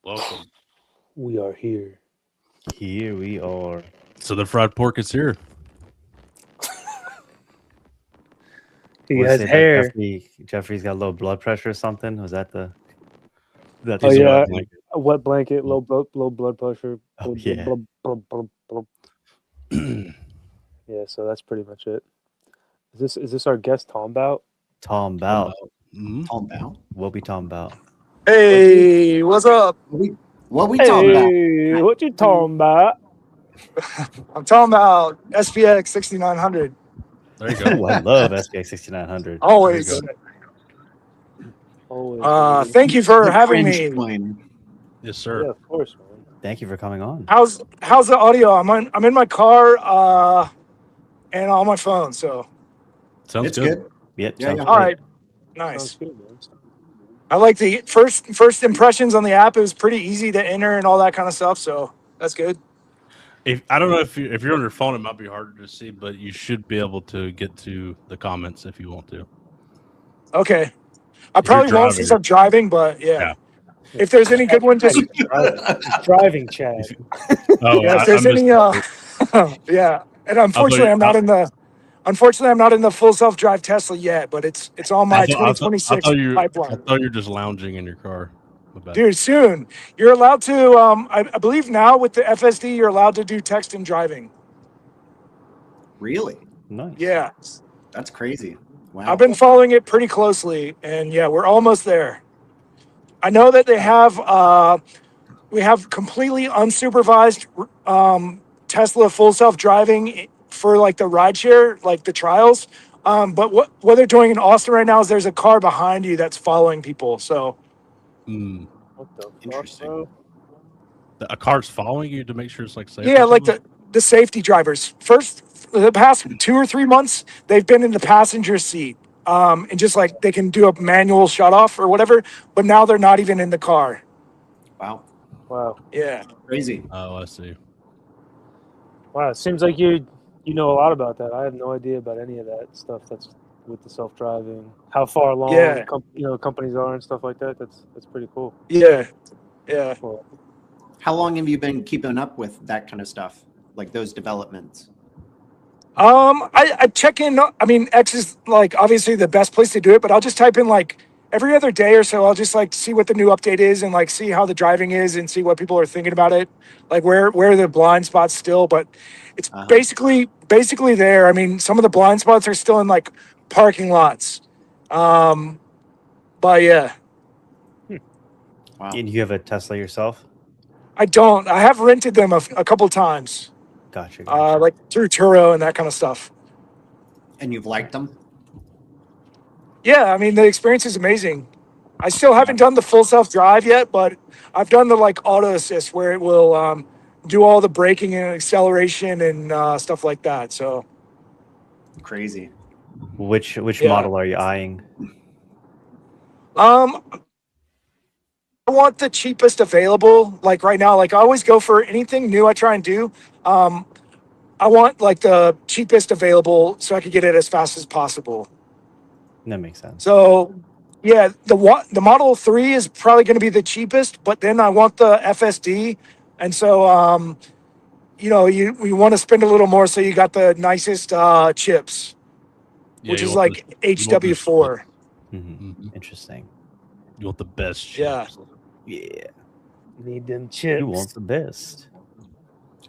Welcome. We are here. Here we are. So the fried pork is here. He Was has it hair. Jeffrey's got low blood pressure or something? Was that the? That's Oh He's a yeah, wet blanket. a wet blanket, low blood pressure. Oh, yeah. Yeah, so that's pretty much it. Is this our guest Talmbout? Talmbout. Mhm. Talmbout. What we talking about? Hey, what's up? What we talking about? Hey, what you talking about? I'm talking about SPX 6900. There you go. Oh, I love SPX 6900. Always. There you Always. Thank you for The having cringe me. coin. Yes, sir. Yeah, of course, man. Thank you for coming on. How's the audio? I'm in my car and on my phone. So Sounds It's good. good. Yep. Yeah, sounds yeah. all great. right, Sounds nice. good, man. I like the first impressions on the app. It was pretty easy to enter and all that kind of stuff. So that's good. I don't know if you're on your phone, it might be harder to see, but you should be able to get to the comments if you want to. Okay, I If you're probably won't since driving. I'm driving, but yeah. Yeah. If there's any good one, just Driving Chad. Oh, yeah. If there's I'm any, yeah. And unfortunately, I'm not in the full self-drive Tesla yet, but it's on my 2026 I pipeline. thought you were just lounging in your car. My bad. Dude, soon. You're allowed to, I believe now with the FSD, you're allowed to do text and driving. Really? Nice. Yeah. That's crazy. Wow. I've been following it pretty closely, and yeah, we're almost there. I know that they have, we have completely unsupervised Tesla full self-driving for like the rideshare, like the trials. But what they're doing in Austin right now is there's a car behind you that's following people. So Mm. What the fuck, Interesting. bro? A car's following you to make sure it's like safe. yeah, or like something? the safety drivers. First, the past 2 or 3 months, they've been in the passenger seat. And just like they can do a manual shut off or whatever, but now they're not even in the car. Wow. Wow. Yeah. Crazy. Oh, I see. Wow. It seems like you know a lot about that. I have no idea about any of that stuff that's with the self-driving. How far along Yeah. Companies are and stuff like that. That's pretty cool. Yeah. Yeah. Well, How long have you been keeping up with that kind of stuff? Like those developments? I check in. I mean, X is like obviously the best place to do it, but I'll just type in like every other day or so. I'll just like see what the new update is and like see how the driving is and see what people are thinking about it. Like where are the blind spots still? But it's basically there. I mean, some of the blind spots are still in like parking lots. But yeah, Wow. And you have a Tesla yourself? I don't. I have rented them a couple times, Gotcha. like through Turo and that kind of stuff. And you've liked them? Yeah, I mean the experience is amazing. I still haven't done the full self-drive yet, but I've done the like auto assist where it will do all the braking and acceleration and stuff like that. So Crazy. Which Yeah. model are you eyeing? I want the cheapest available. Like right now, like I always go for anything new I try and do. I want like the cheapest available so I could get it as fast as possible. That makes sense. So, yeah, the Model 3 is probably going to be the cheapest, but then I want the FSD, and so you want to spend a little more, so you got the nicest chips, Yeah, which you is want like the- you want the- HW4. Mhm. Interesting. You want the best chips. Yeah. Yeah. need them chips. You want the best.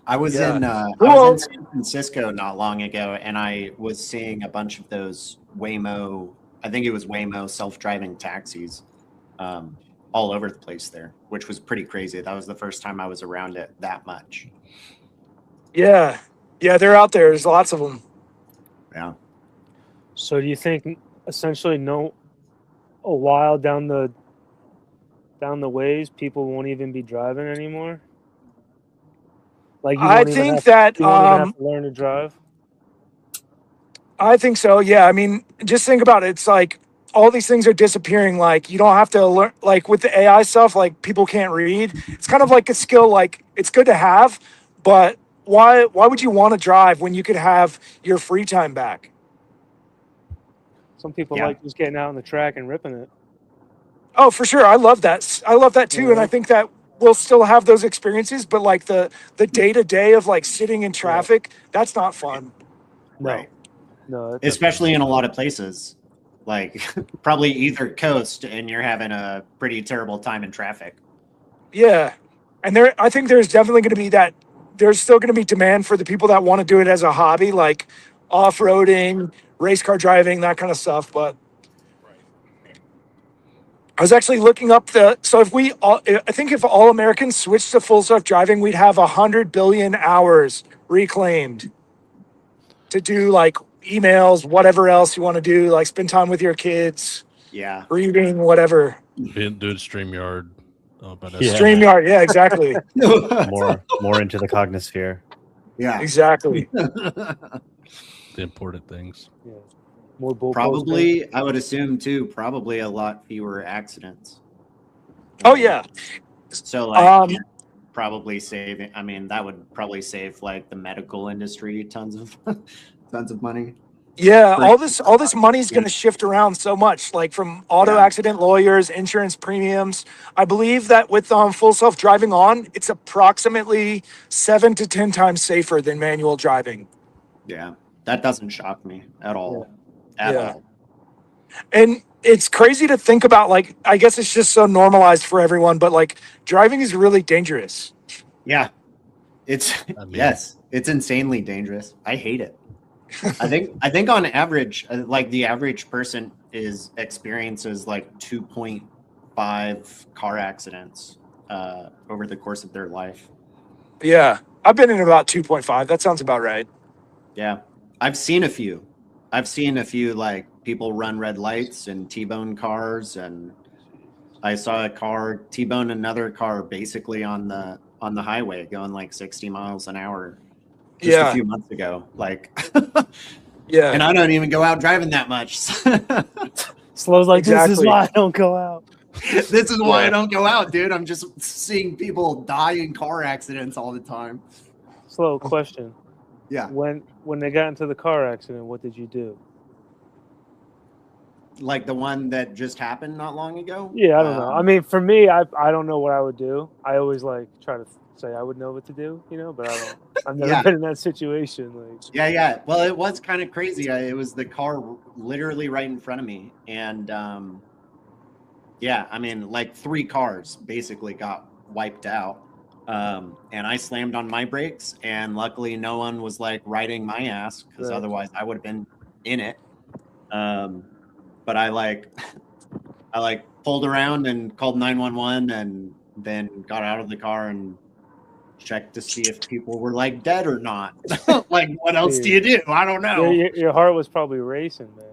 I was Yeah. in Well- San Francisco not long ago, and I was seeing a bunch of those Waymo. I think it was Waymo self-driving taxis, all over the place there, which was pretty crazy. That was the first time I was around it that much. Yeah, they're out there. There's lots of them. Yeah. So do you think essentially a while down the ways people won't even be driving anymore? Like I think that you won't even have to learn to drive. I think so. Yeah. I mean, just think about it. It's like all these things are disappearing. Like you don't have to learn, like with the AI stuff, like people can't read. It's kind of like a skill, like it's good to have, but why would you want to drive when you could have your free time back? Some people Yeah. like just getting out on the track and ripping it. Oh, for sure. I love that. I love that too. And I Yeah. think that we'll still have those experiences, but like the day-to-day of like sitting in traffic, that's not fun. No, Right. no, that's Especially in a lot of places, like probably either coast, and you're having a pretty terrible time in traffic. Yeah. And I think there's definitely going to be that. There's still going to be demand for the people that want to do it as a hobby, like off-roading, race car driving, that kind of stuff. But I was actually looking up so I think if all Americans switched to full self-driving, we'd have 100 billion hours reclaimed to do like emails, whatever else you want to do, like spend time with your kids, Yeah. reading, whatever. Doing StreamYard. Yeah. StreamYard, yeah, exactly. More into the Cognisphere. Yeah. Exactly. The important things. yeah. More bull Probably, I would assume too, probably a lot fewer accidents. Oh yeah. So like probably saving, I mean, that would probably save like the medical industry tons of money. Yeah, all this money is going to shift around so much, like from auto accident lawyers, insurance premiums. I believe that with full self-driving on, it's approximately 7 to 10 times safer than manual driving. Yeah, that doesn't shock me at all. At all. And it's crazy to think about, like, I guess it's just so normalized for everyone, but like driving is really dangerous. Yeah, it's it's insanely dangerous. I hate it. I think on average, like the average person experiences like 2.5 car accidents over the course of their life. Yeah, I've been in about 2.5. That sounds about right. Yeah, I've seen a few like people run red lights and T-bone cars, and I saw a car T-bone another car basically on the highway going like 60 miles an hour just a few months ago. Like, yeah, and I don't even go out driving that much. Slow's like, Exactly. this is why I don't go out. This is why I don't go out, dude. I'm just seeing people die in car accidents all the time. Slow question. Yeah. When they got into the car accident, what did you do? Like the one that just happened not long ago? Yeah, I don't know. I mean, for me, I don't know what I would do. I always like try to say I would know what to do, you know, but I don't. I've never been in that situation. Like, yeah. Well, it was kind of crazy. It was the car literally right in front of me, and yeah, I mean, like 3 cars basically got wiped out, and I slammed on my brakes, and luckily no one was like riding my ass because otherwise I would have been in it. But I pulled around and called 911 and then got out of the car and checked to see if people were like dead or not. Like, what else do you do? I don't know. your heart was probably racing, man.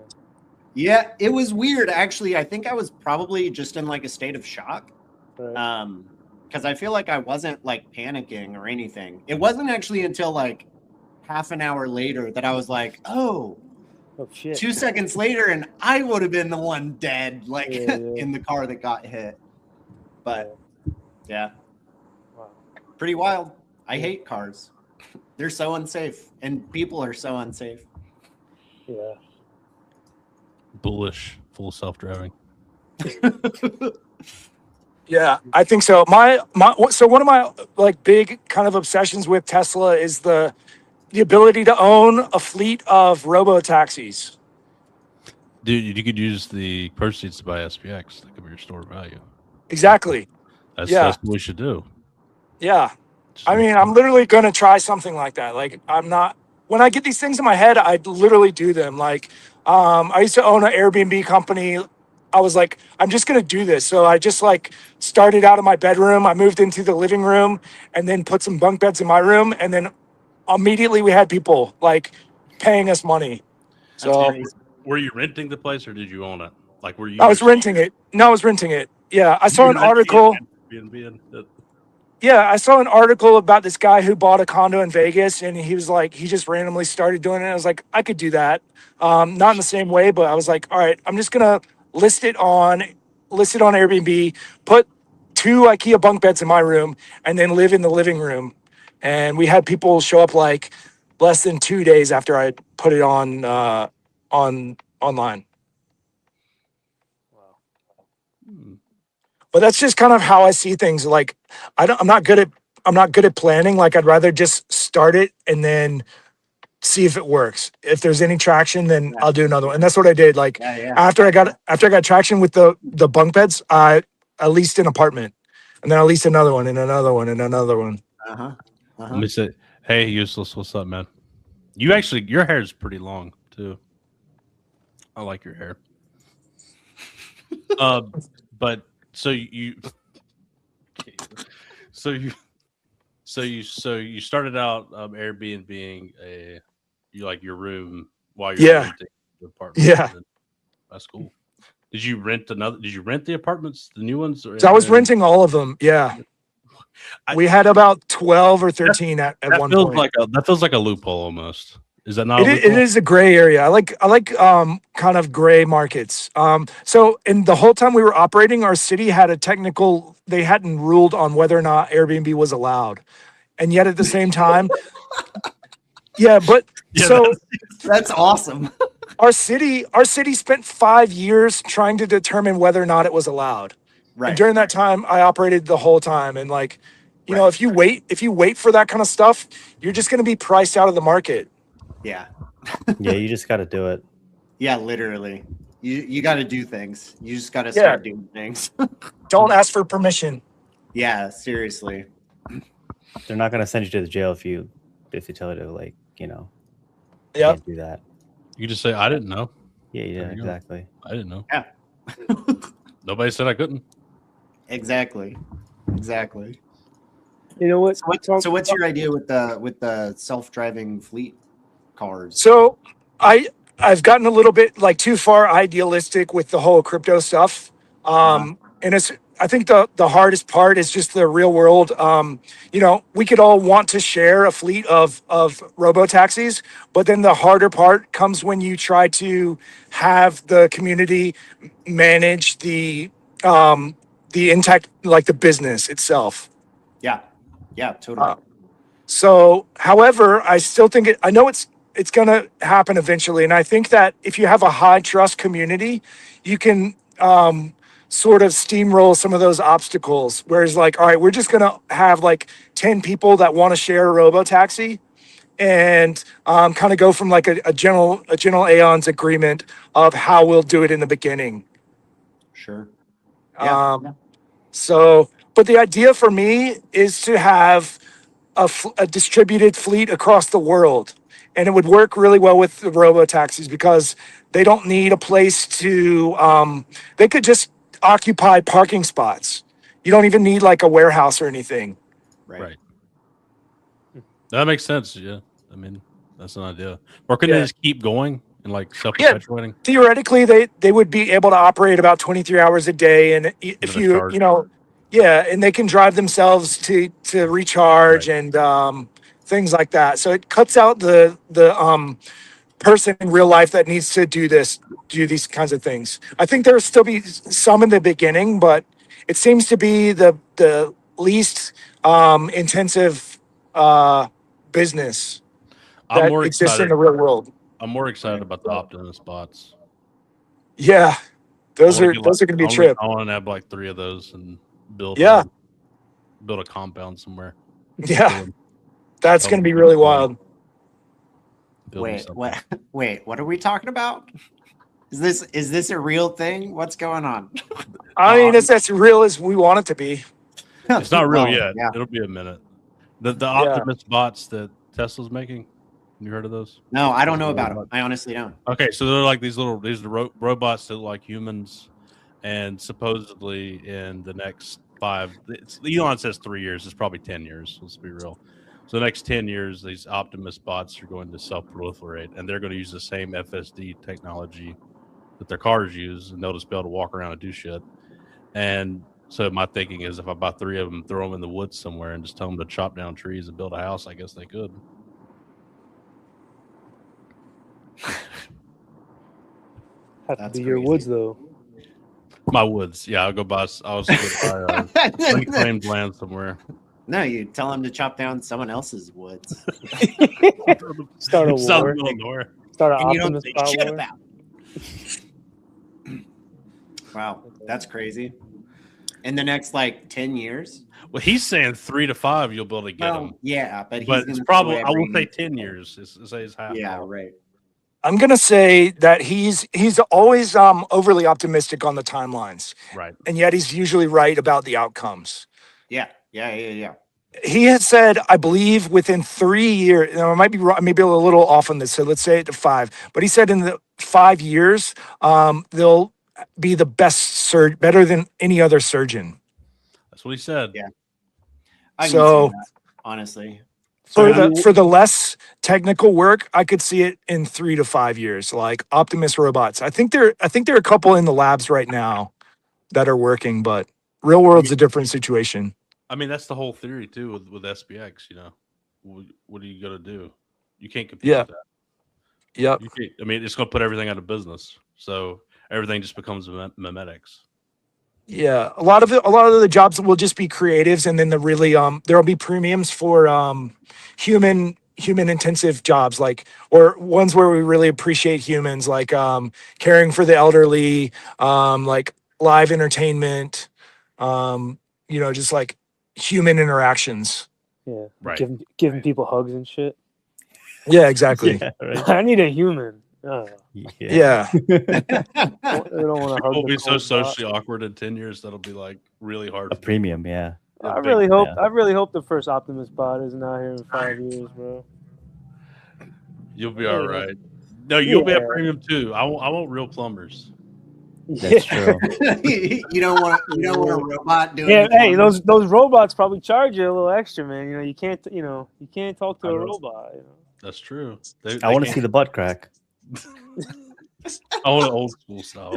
Yeah, it was weird. Actually, I think I was probably just in like a state of shock. Right. Because I feel like I wasn't like panicking or anything. It wasn't actually until like half an hour later that I was like, oh shit. 2 seconds later, and I would have been the one dead, like in the car that got hit. But yeah, wow. Pretty wild. I hate cars. They're so unsafe, and people are so unsafe. Yeah. Bullish, full self-driving. Yeah, I think so. So one of my like big kind of obsessions with Tesla is the ability to own a fleet of robo taxis. Dude, you could use the proceeds to buy SPX. That could be your store value. Exactly. That's what we should do. Yeah. I mean, I'm literally going to try something like that. Like, when I get these things in my head, I literally do them. Like, I used to own an Airbnb company. I was like, I'm just going to do this. So I just like started out of my bedroom. I moved into the living room and then put some bunk beds in my room. And then immediately we had people like paying us money. So were you renting the place or did you own it? Like, were you? I was renting it. No, I was renting it. Yeah. I saw an article. Yeah, I saw an article about this guy who bought a condo in Vegas, and he was like, he just randomly started doing it. I was like, I could do that. Not in the same way, but I was like, all right, I'm just gonna list it on Airbnb, put 2 IKEA bunk beds in my room, and then live in the living room. and we had people show up like less than 2 days after I put it on online. Hmm. But that's just kind of how I see things. Like I'm not good at planning. Like I'd rather just start it and then see if it works. If there's any traction, then I'll do another one. And that's what I did. Like after I got traction with the bunk beds, I leased an apartment, and then I leased another one and another one and another one. Let me say, hey, useless, what's up, man? Your hair is pretty long too. I like your hair. But so you started out Airbnb-ing your room while you're renting the apartment. Yeah, that's cool. Did you rent the apartments, the new ones? So I was renting all of them. Yeah, we had about 12 or 13 at one point. That feels like a loophole almost. Is that not? It is a gray area. I like kind of gray markets. So in the whole time we were operating, our city had they hadn't ruled on whether or not Airbnb was allowed, and yet at the same time, that's awesome. Our city spent 5 years trying to determine whether or not it was allowed. Right. And during that time, I operated the whole time, and you know, if you wait for that kind of stuff, you're just going to be priced out of the market. Yeah. Yeah, you just got to do it. Yeah, literally. You got to do things. You just got to start doing things. Don't ask for permission. Yeah, seriously. They're not going to send you to the jail if you tell you to can't do that. You just say, I didn't know. Yeah, exactly. I didn't know. Yeah. Nobody said I couldn't. Exactly. You know what? So what's your idea with the self-driving fleet cars? So I've gotten a little bit too far idealistic with the whole crypto stuff. And I think the hardest part is just the real world. You know, we could all want to share a fleet of robo taxis, but then the harder part comes when you try to have the community manage the intact, the business itself. Yeah, totally. So, however, I still think I know it's going to happen eventually, and I think that if you have a high trust community, you can sort of steamroll some of those obstacles. Whereas, all right, we're just going to have 10 people that want to share a robo taxi, and kind of go from a general Aeon's agreement of how we'll do it in the beginning. Sure. So, but the idea for me is to have a distributed fleet across the world. And it would work really well with the robo taxis because they don't need a place to, they could just occupy parking spots. You don't even need a warehouse or anything. Right. That makes sense. Yeah. I mean, that's an idea. Or could they just keep going and self-perpetuating? Yeah, theoretically, they would be able to operate about 23 hours a day. And if and they can drive themselves to recharge and things like that. So it cuts out the person in real life that needs to do these kinds of things. I think there'll still be some in the beginning, but it seems to be the least intensive business that exists in the real world. I'm more excited about the Optimus bots. Yeah, those are going to be a trip. I want to have 3 of those and build a compound somewhere. Yeah, that's going to be really wild. Wait, what are we talking about? Is this a real thing? What's going on? I mean, it's as real as we want it to be. It's not real yet. Yeah. It'll be a minute. The Optimus bots that Tesla's making. You heard of those? No, I don't know about them. I honestly don't. Okay, so they're these robots that look like humans, and supposedly in the next 5, Elon says 3 years. It's probably 10 years. Let's be real. So the next 10 years, these Optimus bots are going to self-proliferate, and they're going to use the same FSD technology that their cars use, and they'll just be able to walk around and do shit. And so my thinking is, if I buy 3 of them, throw them in the woods somewhere, and just tell them to chop down trees and build a house, I guess they could. Have to be your woods, though. My woods, yeah. I'll go buy. I was going to buy unclaimed land somewhere. No, you tell him to chop down someone else's woods. Start a South war. middle of nowhere. Start an And you don't Optimus say Pot shit war. about. Wow, that's crazy. In the next like 10 years? Well, he's saying 3 to 5 you'll be able to get them. Yeah, but he's But gonna it's do probably I whatever will he say needs to 10 do. years is half. Yeah, off. right. I'm gonna say that he's always overly optimistic on the timelines, Right. and yet he's usually right about the outcomes. Yeah. He has said, I believe, within 3 years. Now, I might be wrong, maybe a little off on this, so let's say it to 5. But he said in the 5 years, they'll be the best better than any other surgeon. That's what he said. Yeah. I can So- see that, honestly. For the less technical work, I could see it in 3 to 5 years, like Optimus robots. I think there are a couple in the labs right now that are working, but real world's a different situation. I mean, that's the whole theory too with SBX. What are you gonna do? You can't compete Yeah. with that. Yep. You can't, I mean, it's gonna put everything out of business. So everything just becomes memetics. Yeah, a lot of the jobs will just be creatives, and then the really there'll be premiums for human intensive jobs, like, or ones where we really appreciate humans, like caring for the elderly, like live entertainment, just like human interactions. Yeah, Right. giving people hugs and shit. Yeah, exactly. Yeah, right. I need a human. Yeah. They don't want to hug. We'll the be so cold socially awkward in 10 years that'll be like really hard. A premium, yeah. bot. I big- really hope. yeah. I really hope the first Optimus Bot isn't out here in 5 years, bro. You'll be all right. No, you'll be Yeah. a premium too. I want real plumbers. That's true. You don't want a robot doing Yeah, the hey, plumbing? those robots probably charge you a little extra, man. You can't talk to I a know. robot. That's true. I want to see the butt crack. I want an old school style.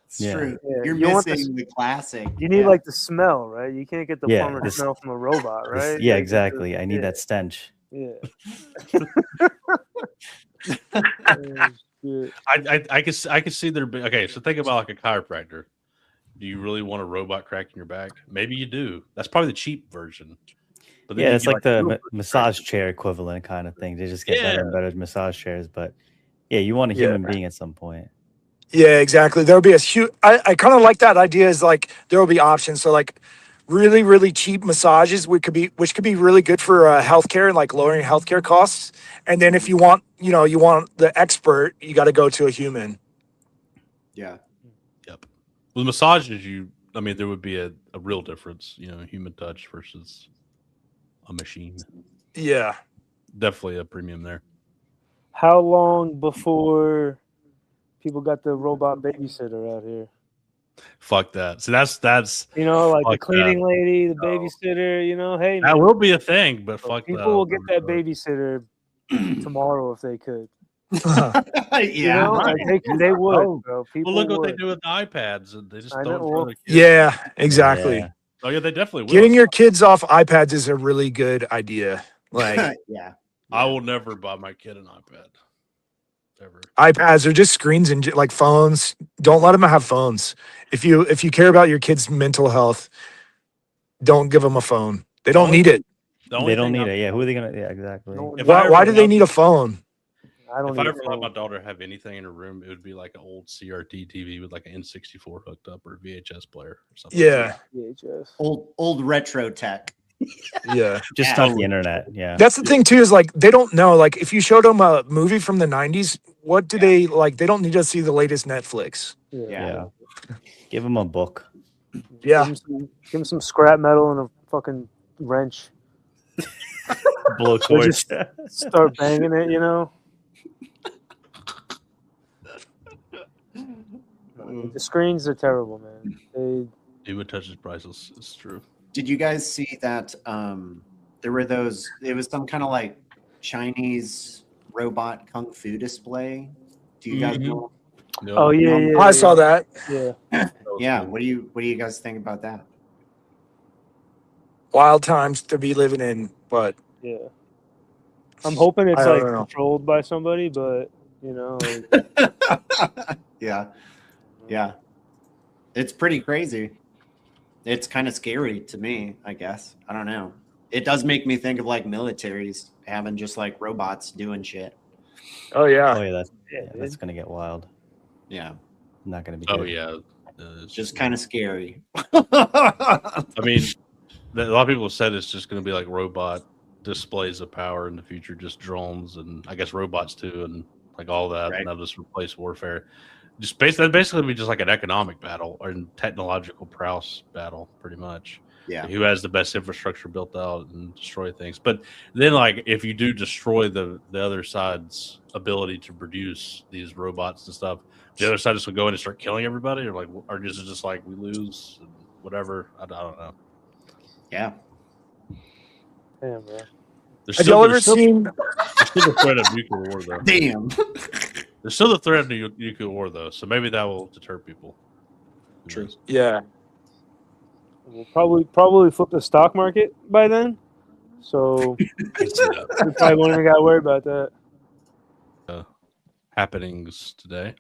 It's Yeah. true. Yeah, You're you want missing the classic. You need Yeah. like the smell, right? You can't get the Yeah, plumber this- smell from a robot, This- right? yeah, Like, exactly. I need yeah. that stench. Yeah. Oh, shit. I could see there be okay. So think about like a chiropractor. Do you really want a robot cracking your back? Maybe you do. That's probably the cheap version. But then Yeah, you it's get, like the real massage chair equivalent kind of thing. They just get better and better massage chairs. But yeah, you want a human being at some point. Yeah, exactly. There'll be a huge. I kind of like that idea. Is like there will be options. So like really, really cheap massages, which could be really good for healthcare and like lowering healthcare costs. And then if you want, you want the expert, you got to go to a human. Yeah. Yep. With massages, there would be a real difference. Human touch versus a machine. Yeah. Definitely a premium there. How long before people got the robot babysitter out here? Fuck that. So that's Like the Fuck cleaning lady, the No. babysitter. Hey, that man, will be a thing. But fuck people that. will get that babysitter tomorrow if they could. Yeah. Like, they would, Oh. bro. People Well, look what they would. do with the iPads. And they just I don't. know, throw well, the kids. Yeah, exactly. Yeah. Oh yeah, they definitely will. Getting your kids off iPads is a really good idea. Like Yeah. I will never buy my kid an iPad. Ever. iPads are just screens and like phones. Don't let them have phones. If you care about your kids' mental health, don't give them a phone. They don't need it. The only They don't thing need I- it. Yeah, who are they gonna? Yeah, exactly. No, If I Why ever do they allowed- need a phone? I don't If I need a ever let my phone. daughter have anything in her room, it would be like an old CRT TV with like an N64 hooked up or a VHS player or something. Yeah, VHS. Old retro tech. yeah. Just Yeah. not the internet. Yeah. That's the thing too. Is like they don't know. Like if you showed them a movie from the '90s, what do they like? They don't need to see the latest Netflix. Yeah. Yeah. Give them a book. Yeah, Give him some scrap metal and a fucking wrench. Blow Or torch. just start banging it, The screens are terrible, man. Human touch is priceless. It's true. Did you guys see that? There were those. It was some kind of like Chinese robot kung fu display. Do you guys Mhm. know? No. Oh yeah. I saw that. Yeah. Yeah. What do you guys think about that? Wild times to be living in, but Yeah. I'm hoping it's I don't like know. controlled by somebody, but like, Yeah. Yeah. It's pretty crazy. It's kind of scary to me, I guess. I don't know. it does make me think of like militaries having just like robots doing shit. Oh yeah. Oh yeah, that's gonna get wild. Yeah. Not gonna be. Oh good. yeah, It's just kind of scary. I mean, a lot of people have said it's just going to be like robot displays of power in the future, just drones and I guess robots too, and like all that. Right. And that'll just replace warfare. Just basically be just like an economic battle or a technological prowess battle, pretty much. Yeah. Who has the best infrastructure built out and destroy things. But then, like, if you do destroy the other side's ability to produce these robots and stuff, the other side just will go in and start killing everybody, or is it just like we lose and whatever? I don't know. Yeah. Damn, bro. Have y'all ever seen? There's still the threat of nuclear war, though. Damn. There's still the threat of nuclear war, though. So maybe that will deter people. True. Yeah. We'll probably flip the stock market by then. So we probably won't even got to worry about that. Happenings today.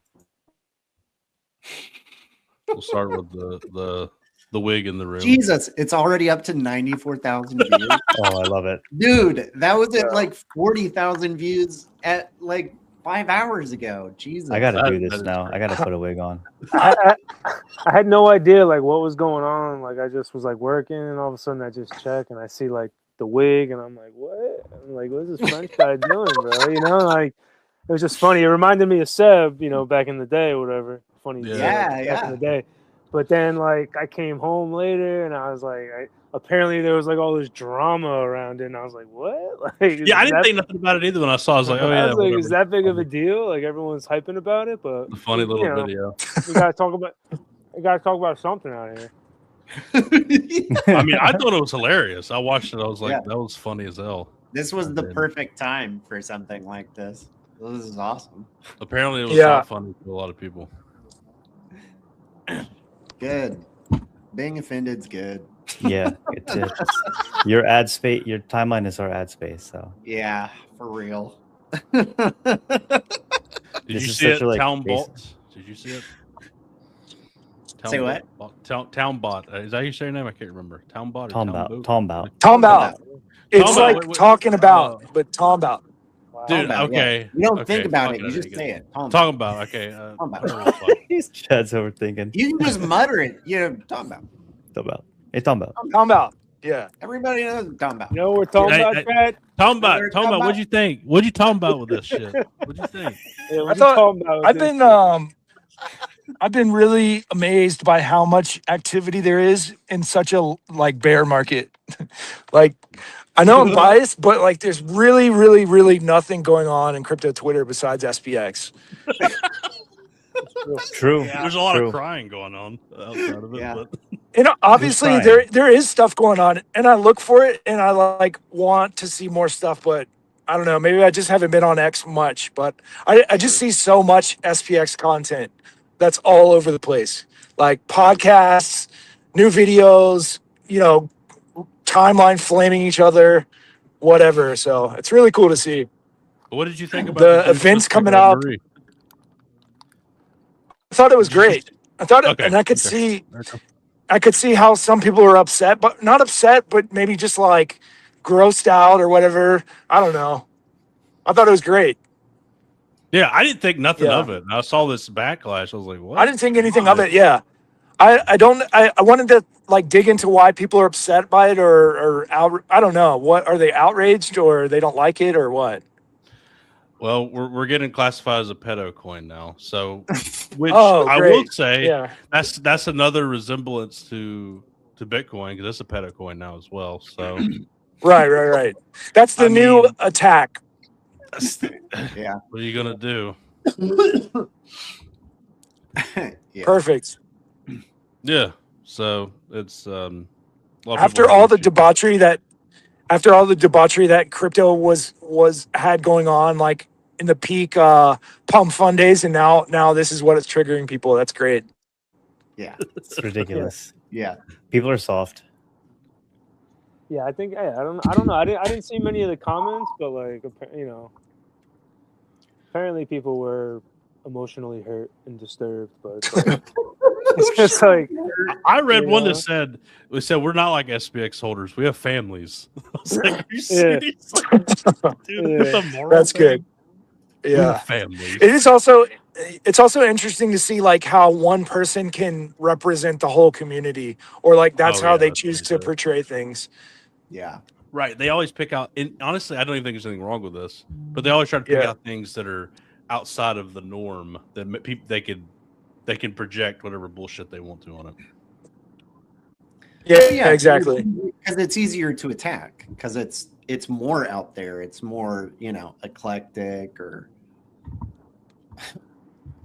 We'll start with the wig in the room. Jesus, it's already up to 94,000 views. Oh, I love it, Dude, that was at like 40,000 views at like 5 hours ago. Jesus. I gotta do this now. I gotta put a wig on. I had no idea like what was going on. Like I just was like working, and all of a sudden I just check and I see like the wig, and I'm like, what? I'm like, what's this French guy doing, bro? You know, like it was just funny. It reminded me of Seb, you know, back in the day or whatever. Funny, back in the day. But then like I came home later, and I was like, apparently there was like all this drama around it, and I was like, what? Like, yeah, I didn't think nothing about it either when I saw it. I was like, oh yeah, like, is that big of a deal? Like everyone's hyping about it, but a funny little video. We gotta talk about something out here. I mean, I thought it was hilarious. I watched it. I was like, that was funny as hell. This was the perfect time for something like this. This is awesome. Apparently, it was not funny to a lot of people. Good. Being offended's good. Yeah, it's your ad space. Your timeline is our ad space. So yeah, for real. Did you see it, Talmbout? Did you see it? Say what? Talmbout. Is that how you say your name? I can't remember. Talmbout. Talmbout. It's like talking about, but Talmbout. Wow. Dude, okay. You don't think about it. You just say it. Talking about. Okay. Chad's overthinking. You can just mutter it. You know, talking about. It's talking about. Talking about. Yeah. Everybody knows what talking about. You know what we're talking about, Chad? Talking about. What'd you think? What'd you talking about with this shit? What'd you think? Yeah, I've been really amazed by how much activity there is in such a like bear market. Like, I know I'm biased, but like, there's really, really, really nothing going on in crypto Twitter besides SPX. True. Yeah. There's a lot of crying going on outside of it. Yeah. But And obviously there is stuff going on, and I look for it, and I like want to see more stuff, but I don't know. Maybe I just haven't been on X much, but I just see so much SPX content that's all over the place, like podcasts, new videos, you know, timeline flaming each other, whatever. So it's really cool to see. What did you think about the events coming up? I thought it was great. I thought, and I could see how some people are upset, but not upset, but maybe just like grossed out or whatever. I don't know. I thought it was great. Yeah, I didn't think nothing of it. I saw this backlash. I was like, what? I didn't think anything of it. Yeah. I wanted to like dig into why people are upset by it or I don't know. What are they outraged or they don't like it or what? Well, we're getting classified as a pedo coin now. So, which I will say, that's another resemblance to Bitcoin because that's a pedo coin now as well. So, right. That's the new attack. Yeah. What are you gonna do? Yeah. Perfect. Yeah. So it's after all the debauchery that crypto had going on, like in the peak pump fund days, and now this is what it's triggering people. That's great. Yeah. It's ridiculous. Yeah. People are soft. Yeah, I think I don't know. I didn't see many of the comments, but like you know, apparently people were emotionally hurt and disturbed. But It's like, I read one Yeah. that said we're not like SPX holders. We have families. I was like, are you Yeah. serious? Dude, Yeah. the moral That's thing? good. We Yeah. have families. It's also interesting to see like how one person can represent the whole community, or like that's Oh, how yeah, they that's choose pretty to dope. portray things. Yeah. Right. They always pick out, and honestly, I don't even think there's anything wrong with this, but they always try to pick Yeah. out things that are outside of the norm that people they can project whatever bullshit they want to on it. Yeah, exactly. Because it's easier to attack because it's more out there. It's more, eclectic or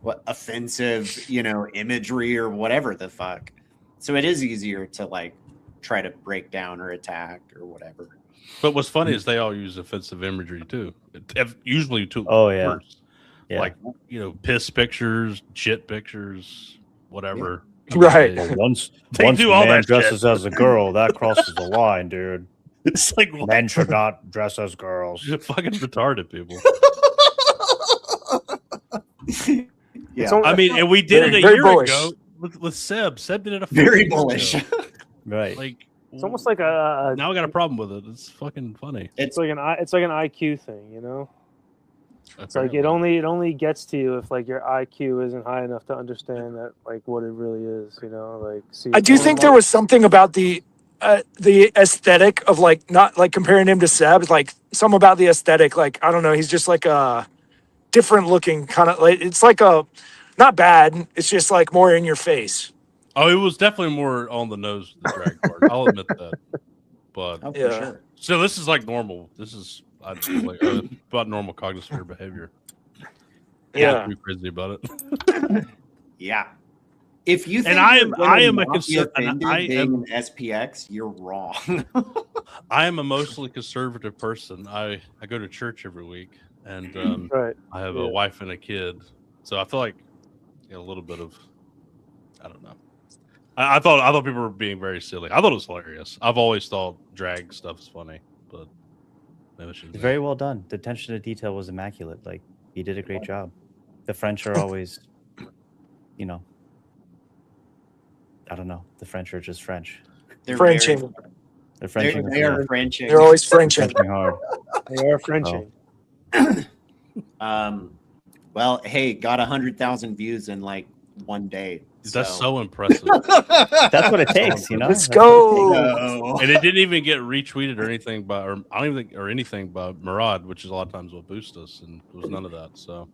what offensive, imagery or whatever the fuck. So it is easier to like try to break down or attack or whatever. But what's funny is they all use offensive imagery too. Usually to Oh, yeah. worse. Yeah. Like, piss pictures, shit pictures, whatever. Right. Once They do the all man that dresses shit. as a girl, that crosses the line, dude. It's like what? Men should not dress as girls. Fucking retarded people. Yeah. So- I mean, and we did it a Very year bullish. ago with Seb. Seb did it a Very fucking year bullish. ago. Right. Like, It's almost like a now I got a problem with it. It's fucking funny. it's like an IQ thing, you know. It's like it only gets to you if like your IQ isn't high enough to understand that like what it really is, you know. Like, see, I do think there was something about the aesthetic of like not like comparing him to Seb, like some about the aesthetic. Like I don't know, he's just like a different looking kind of like it's like a not bad. It's just like more in your face. Oh, it was definitely more on the nose with the drag part. I'll admit that. But Oh, for Yeah. sure. so this is like normal. This is I feel like about normal Cognisphere behavior. Yeah. Too crazy about it. Yeah. If you think And I you're am- gonna I am a not be conser- and offended I being am- an SPX, you're wrong. I am a mostly conservative person. I go to church every week, and right. I have Yeah. a wife and a kid, so I feel like a little bit of I don't know. I thought people were being very silly. I thought it was hilarious. I've always thought drag stuff is funny, but maybe it's just me. Very well done. The attention to detail was immaculate. Like, you did a great job. The French are always, I don't know. The French are just French. They're Frenching. very- They're Frenching. They are Frenching. They're always Frenching. Frenching hard. They are Frenching. Well, hey, got 100,000 views in like one day. That's so impressive. That's what it takes, you know. Let's That's what it go. No. And it didn't even get retweeted or anything anything by Murad, which is a lot of times what boosts us, and there was none of that. So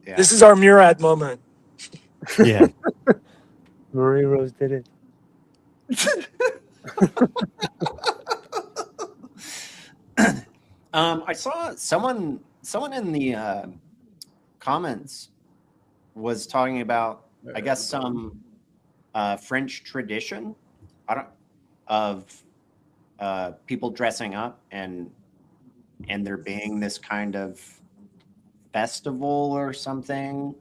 Yeah. This is our Murad moment. takes. Yeah. Marie Rose did it. I saw someone in the comments was talking about, I guess, some French tradition of people dressing up and there being this kind of festival or something.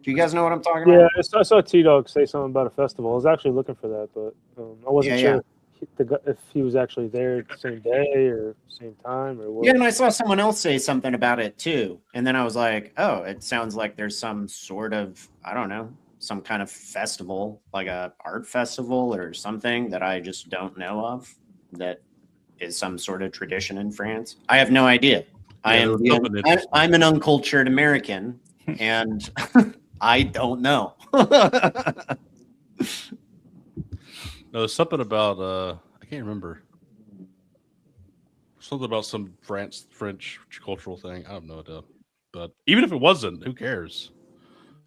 Do you guys know what I'm talking Yeah, about? I saw T-Dog say something about a festival. I was actually looking for that, but I wasn't Yeah, sure if he was actually there the same day or same time or what. Yeah, and I saw someone else say something about it too. And then I was like, oh, it sounds like there's some sort of, I don't know, some kind of festival, like a art festival or something that I just don't know of that is some sort of tradition in France. I have no idea. Yeah, I'm an uncultured American and I don't know. no, there's something about I can't remember. Something about some French cultural thing. I have no idea. But even if it wasn't, who cares?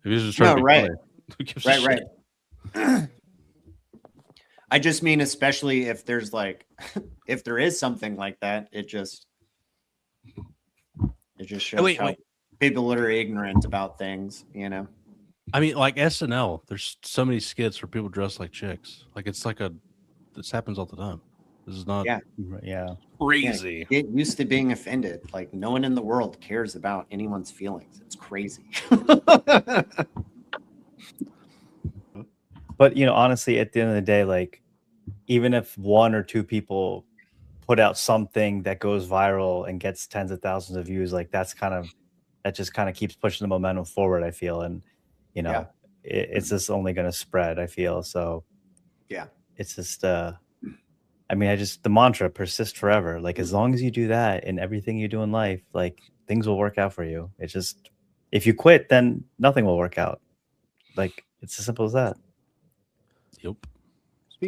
If he's just trying to be right. funny, who gives a shit? Right. I just mean, especially if there's like, if there is something like that, it just shows how people that are ignorant about things, you know. I mean, like SNL, there's so many skits where people dress like chicks. Like this happens all the time. This is not crazy. Yeah, get used to being offended. Like no one in the world cares about anyone's feelings. It's crazy. But honestly, at the end of the day, like, even if one or two people put out something that goes viral and gets tens of thousands of views, like that just kind of keeps pushing the momentum forward, I feel. And it's just only going to spread, I feel. So Yeah. it's just the mantra, persist forever. Like, as long as you do that in everything you do in life, like, things will work out for you. It's just, if you quit, then nothing will work out. Like, it's as simple as that. Yep.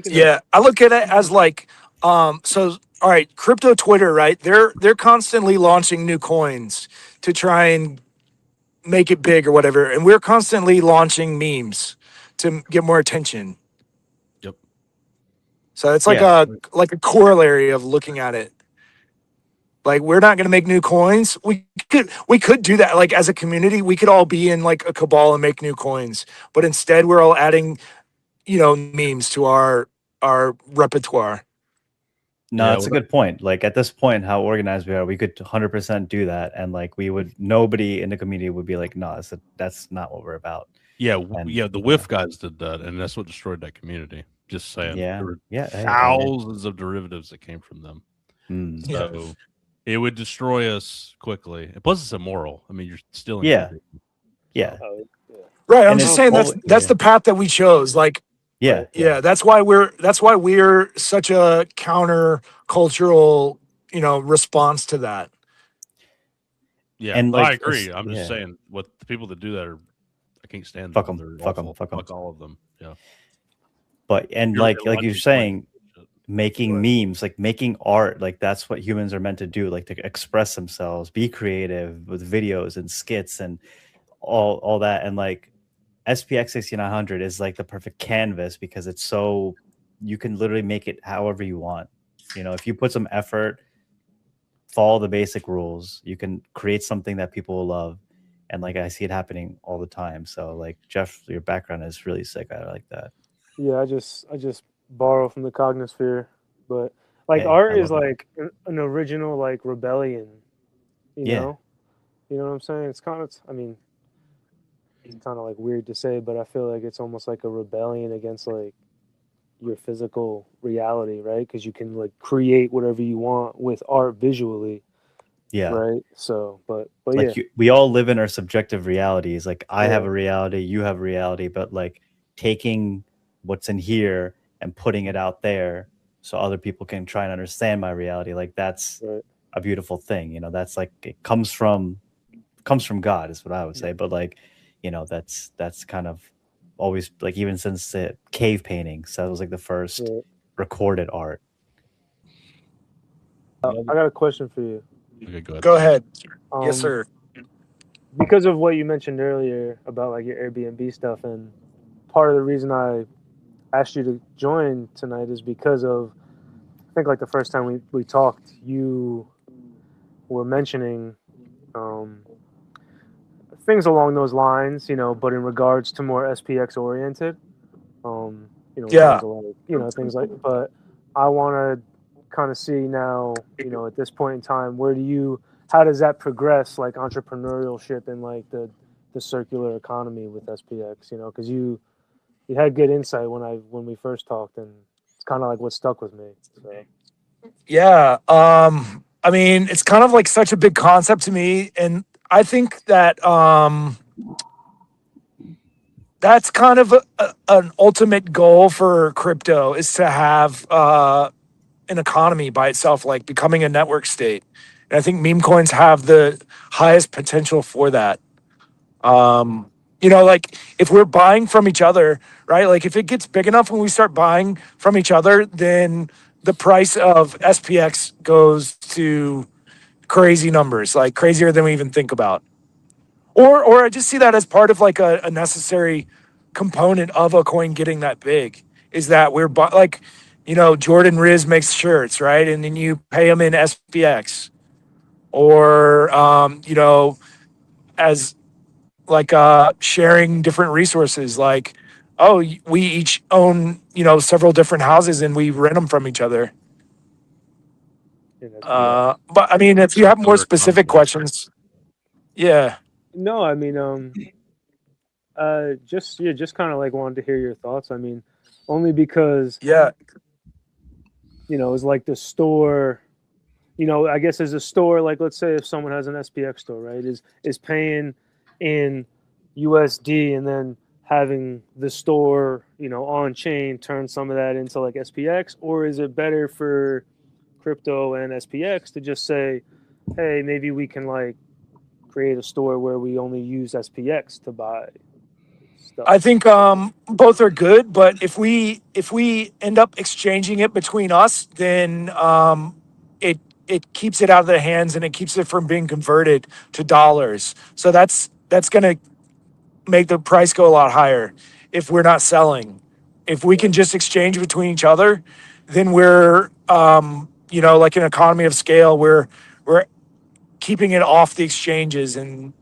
Yeah, I look at it as like, so all right, crypto Twitter, right? They're constantly launching new coins to try and make it big or whatever, and we're constantly launching memes to get more attention. Yep. So it's like a corollary of looking at it. Like, we're not going to make new coins. We could do that. Like, as a community, we could all be in like a cabal and make new coins. But instead, we're all adding, memes to our repertoire. No, that's a good point. Like, at this point, how organized we are, we could 100% do that, and like, nobody in the community would be like, no, that's not what we're about. Yeah, the WIF guys did that, and that's what destroyed that community. Just saying. Yeah, there were hey, thousands of derivatives that came from them. So it would destroy us quickly. And plus, it's immoral. I mean, you're stealing. Yeah. Right. I'm just saying that's the path that we chose. Like, that's why we're such a counter cultural, response to that. Yeah, and I agree. I'm just saying, what the people that do that are, I can't stand fuck them. Fuck them. Fuck all of them. Yeah. But like you're saying, making memes, like making art, like that's what humans are meant to do, like to express themselves, be creative with videos and skits and all that. And like SPX 6900 is like the perfect canvas because it's so, you can literally make it however you want. If you put some effort, follow the basic rules, you can create something that people will love. And like, I see it happening all the time. So like, Jeff, your background is really sick. I like that. Yeah, I just borrow from the Cognisphere, but like art is like an original like rebellion, you know what I'm saying? It's kind of, I mean, it's kind of like weird to say, but I feel like it's almost like a rebellion against like your physical reality, right? Because you can like create whatever you want with art visually. Yeah. Right. So, but like we all live in our subjective realities. Like I have a reality, you have a reality, but like taking what's in here and putting it out there so other people can try and understand my reality, like that's a beautiful thing. That's like, it comes from God is what I would say. But like, that's kind of always like, even since the cave paintings, that was like the first recorded art. I got a question for you. Okay, go ahead. Yes, sir. Because of what you mentioned earlier about like your Airbnb stuff, and part of the reason I asked you to join tonight is because of, I think like the first time we talked, you were mentioning things along those lines, but in regards to more SPX oriented, things like, but I want to kind of see now, at this point in time, how does that progress, like entrepreneurship and like the circular economy with SPX, because you had good insight when we first talked, and it's kind of like what stuck with me. So. Yeah. I mean, it's kind of like such a big concept to me. And I think that that's kind of an ultimate goal for crypto, is to have an economy by itself, like becoming a network state. And I think meme coins have the highest potential for that. Like if we're buying from each other, right? Like if it gets big enough when we start buying from each other, then the price of SPX goes to crazy numbers, like crazier than we even think about. Or I just see that as part of like a necessary component of a coin getting that big, is that we're like, Jordan Riz makes shirts, right? And then you pay them in SPX, or, as like sharing different resources, like, oh, we each own, several different houses and we rent them from each other. But I mean, if you have more specific questions, No, I mean, just kind of like wanted to hear your thoughts. I mean, only because it's like the store. I guess as a store, like let's say if someone has an SPX store, right, is paying in USD and then having the store, you know, on chain turn some of that into like SPX, or is it better for crypto and SPX to just say, hey, maybe we can like create a store where we only use SPX to buy stuff? I think both are good, but if we end up exchanging it between us, then it keeps it out of the hands and it keeps it from being converted to dollars. So that's going to make the price go a lot higher if we're not selling. If we can just exchange between each other, then we're you know, like an economy of scale. We're keeping it off the exchanges and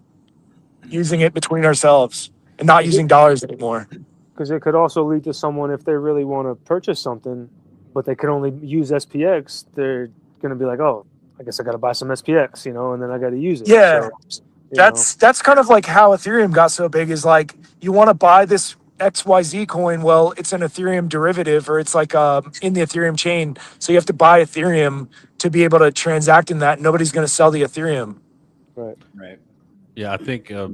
using it between ourselves and not using dollars anymore. Because it could also lead to someone, if they really want to purchase something, but they can only use SPX, they're going to be like, oh, I guess I got to buy some SPX, you know, and then I got to use it. Yeah, so, that's kind of like how Ethereum got so big, is like, you want to buy this XYZ coin. Well, it's an Ethereum derivative, or it's like in the Ethereum chain. So you have to buy Ethereum to be able to transact in that. Nobody's going to sell the Ethereum. Right. Yeah, I think. I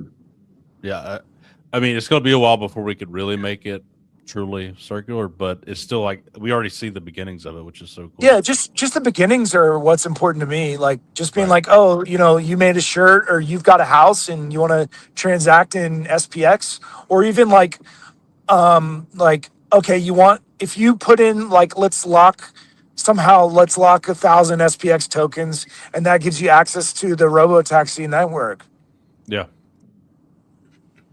mean, it's going to be a while before we could really make it truly circular, but it's still like we already see the beginnings of it, which is so cool. Yeah, just the beginnings are what's important to me. Like just being Right. like, oh, you know, you made a shirt or you've got a house and you want to transact in SPX, or even like okay, you want, if you put in like let's lock 1,000 SPX tokens, and that gives you access to the robo-taxi network. Yeah.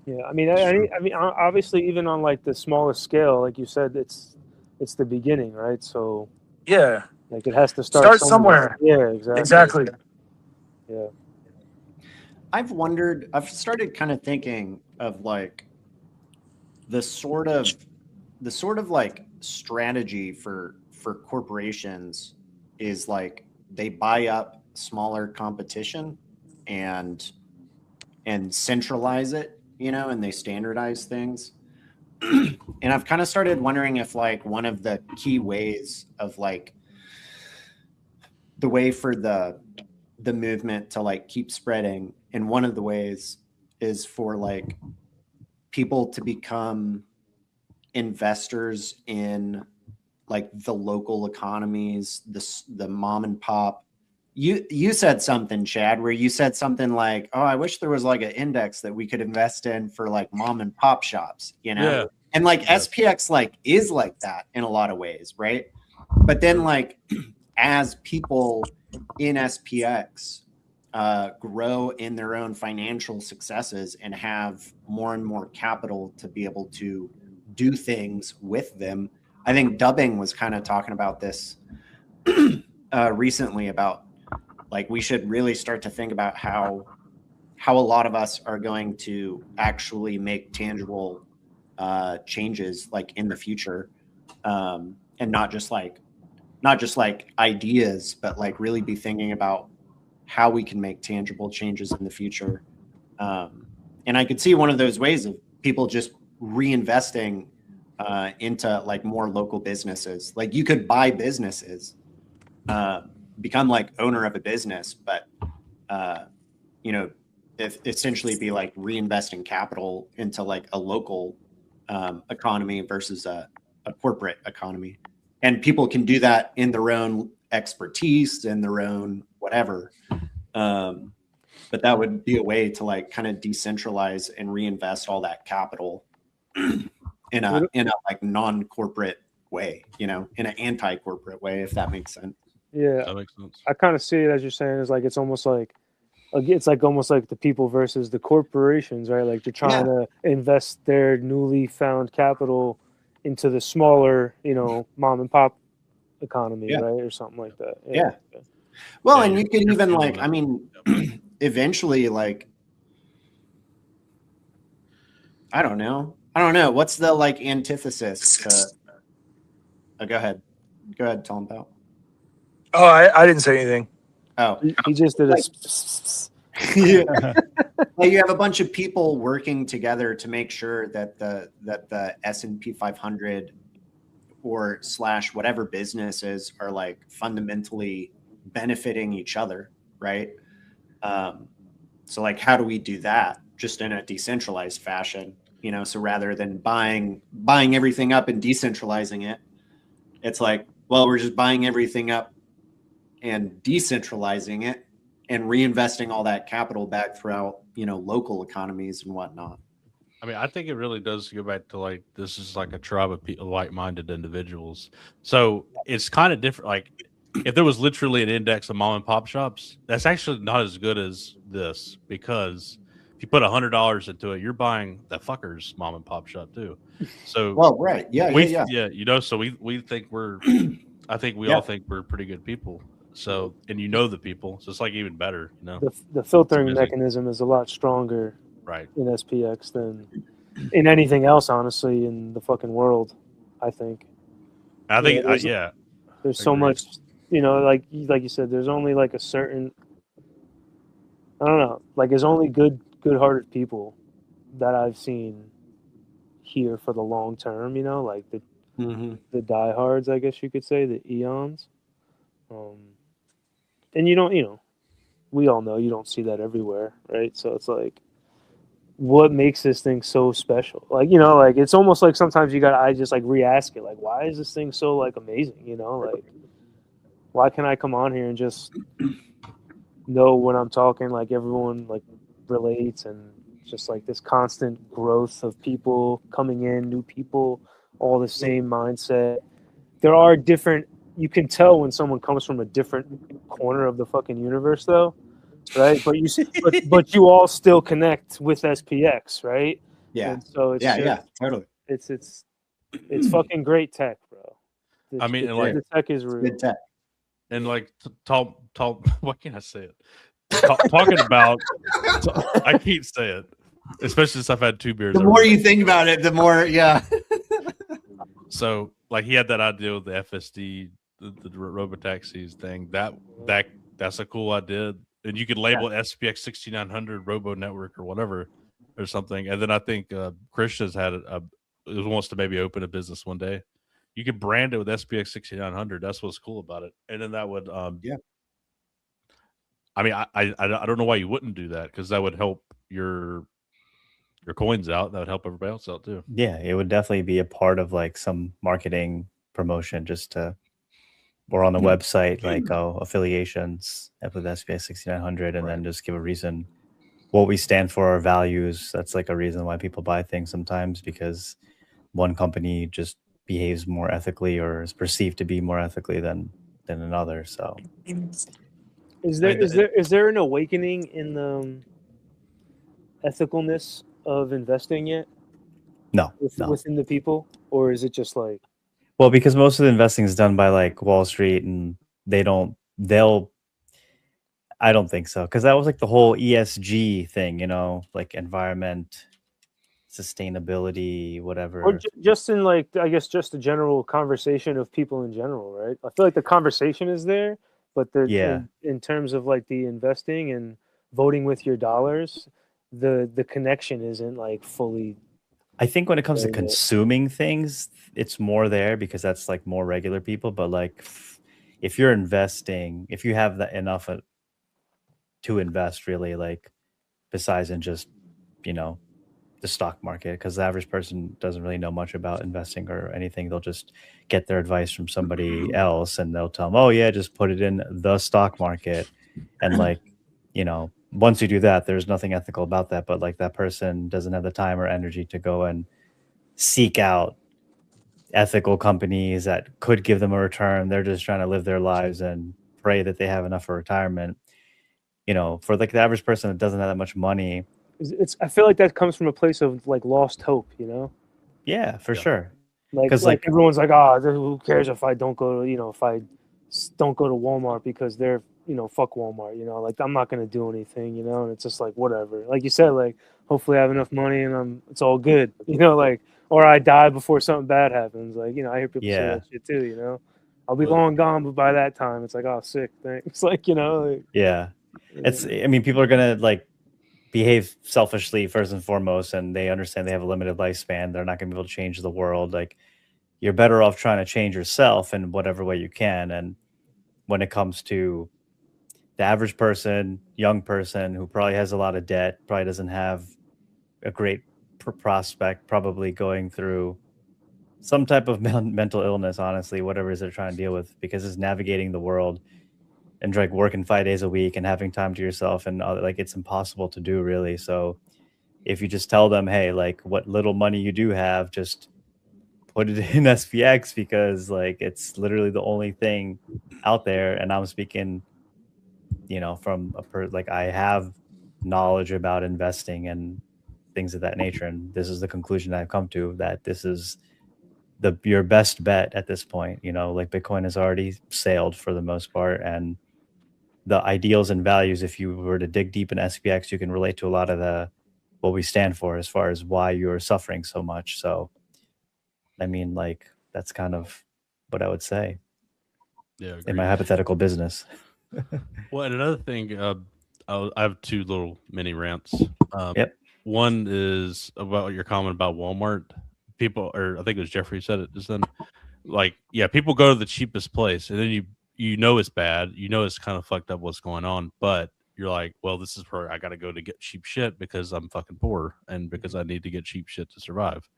Yeah, I mean, obviously, even on like the smallest scale, like you said, it's the beginning, right? So Yeah, like it has to start somewhere. Yeah, Exactly. Yeah. I've started kind of thinking of like the sort of like strategy for corporations is like they buy up smaller competition and centralize it, you know, and they standardize things. And I've kind of started wondering if like one of the key ways of like the way for the movement to like keep spreading, and one of the ways is for like people to become investors in like the local economies, the mom and pop. You said something, Chad, where you said something like, oh, I wish there was like an index that we could invest in for like mom and pop shops, you know? Yeah. And like SPX like is like that in a lot of ways, right? But then like as people in SPX grow in their own financial successes and have more and more capital to be able to do things with them. I think Dubbing was kind of talking about this recently, about like we should really start to think about how a lot of us are going to actually make tangible changes like in the future, and not just like ideas, but like really be thinking about how we can make tangible changes in the future. And I could see one of those ways of people just reinvesting into like more local businesses. Like you could buy businesses, become like owner of a business, but you know, essentially be like reinvesting capital into like a local economy versus a corporate economy. And people can do that in their own expertise and their own whatever. But that would be a way to like kind of decentralize and reinvest all that capital in a like non-corporate way, you know, in an anti-corporate way, if that makes sense. Yeah, That makes sense. I kind of see it as you're saying. Is like it's almost like almost like the people versus the corporations, right? Like they're trying to invest their newly found capital into the smaller, you know, mom and pop economy, right, or something like that. Yeah. Well, and you could even like, I mean, eventually, like, I don't know. What's the like antithesis to? Go ahead, Talmbout. Oh, I didn't say anything. Oh, he just did a. Yeah. Like you have a bunch of people working together to make sure that the S&P 500 or / whatever businesses are like fundamentally benefiting each other, right? So like, how do we do that just in a decentralized fashion? you know, so rather than buying everything up and decentralizing it, it's like, well, we're just buying everything up and decentralizing it and reinvesting all that capital back throughout, you know, local economies and whatnot. I mean, I think it really does go back to like this is like a tribe of like-minded individuals. So it's kind of different. Like if there was literally an index of mom and pop shops, that's actually not as good as this, because if you put $100 into it, you're buying the fucker's mom and pop shop too. So well, right, yeah, you know. So we think we're, I think we all think we're pretty good people. So and you know the people, so it's like even better. You know, the filtering mechanism is a lot stronger, right, in SPX than in anything else, honestly, in the fucking world. I think. I think there's so much, you know, like you said, there's only like a certain, I don't know, like there's only good-hearted people that I've seen here for the long term, you know, like the diehards, I guess you could say, the Aeons. And you don't, you know, we all know you don't see that everywhere, right? So it's like, what makes this thing so special? Like, you know, like it's almost like sometimes I just like re-ask it, like, why is this thing so like amazing? You know, like, why can I come on here and just know when I'm talking, like everyone like relates, and just like this constant growth of people coming in, new people, all the same mindset. There are different, you can tell when someone comes from a different corner of the fucking universe though, right? But but you all still connect with SPX, right? Yeah. And so it's totally. It's fucking great tech, bro. I mean, and like the tech is real. Good tech. And like tall. What can I say it? Talking about, I can't say it, especially since I've had 2 beers. The more you think about it, the more, yeah. So, like, he had that idea with the FSD, the robotaxis thing. That's a cool idea, and you could label it SPX 6900 Robo Network or whatever, or something. And then I think Krishna's had wants to maybe open a business one day. You could brand it with SPX 6900. That's what's cool about it. And then that would, I mean, I don't know why you wouldn't do that, because that would help your coins out. That would help everybody else out too. Yeah, it would definitely be a part of like some marketing promotion, just to, or on the website, like affiliations with SPX 6900, and then just give a reason what we stand for, our values. That's like a reason why people buy things sometimes, because one company just behaves more ethically or is perceived to be more ethically than another. So is there an awakening in the ethicalness of investing yet? No, within the people, or is it just like, well, because most of the investing is done by like Wall Street, and I don't think so, because that was like the whole ESG thing, you know, like environment, sustainability, whatever. Or just in like, I guess just the general conversation of people in general, right? I feel like the conversation is there, but in terms of like the investing and voting with your dollars, the connection isn't like fully. I think when it comes to consuming things, it's more there, because that's like more regular people. But like, if you're investing, if you have enough to invest, really, like besides in just, you know, the stock market, because the average person doesn't really know much about investing or anything. They'll just get their advice from somebody else, and they'll tell them, oh yeah, just put it in the stock market. And like, you know, once you do that, there's nothing ethical about that. But like, that person doesn't have the time or energy to go and seek out ethical companies that could give them a return. They're just trying to live their lives and pray that they have enough for retirement. You know, for like the average person that doesn't have that much money, I feel like that comes from a place of like lost hope, you know? Yeah, for sure. Like everyone's like, oh, who cares if I don't go to, you know, if I don't go to Walmart because they're, you know, fuck Walmart, you know, like I'm not going to do anything, you know? And it's just like, whatever. Like you said, like, hopefully I have enough money and it's all good, you know, like, or I die before something bad happens. Like, you know, I hear people say that shit too, you know? I'll be long gone, but by that time, it's like, oh, sick, thanks. Like, you know? Like, yeah. It's, I mean, people are going to like behave selfishly first and foremost, and they understand they have a limited lifespan. They're not going to be able to change the world. Like, you're better off trying to change yourself in whatever way you can. And when it comes to the average person, young person who probably has a lot of debt, probably doesn't have a great prospect probably going through some type of mental illness, honestly, whatever it is they're trying to deal with, because it's navigating the world and like working 5 days a week and having time to yourself, and like it's impossible to do, really. So if you just tell them, hey, like what little money you do have, just put it in SPX, because like it's literally the only thing out there. And I'm speaking, you know, from like I have knowledge about investing and things of that nature, and this is the conclusion I've come to, that this is your best bet at this point. You know, like Bitcoin has already sailed for the most part, and the ideals and values, if you were to dig deep in SPX, you can relate to a lot of what we stand for as far as why you're suffering so much. So I mean, like, that's kind of what I would say. Yeah, in my hypothetical business. Well, and another thing, I have two little mini rants. Yep. One is about your comment about Walmart. People, or I think it was Jeffery said it just then. Like, yeah, people go to the cheapest place, and then you know it's bad. You know it's kind of fucked up what's going on, but you're like, well, this is where I got to go to get cheap shit because I'm fucking poor and because I need to get cheap shit to survive.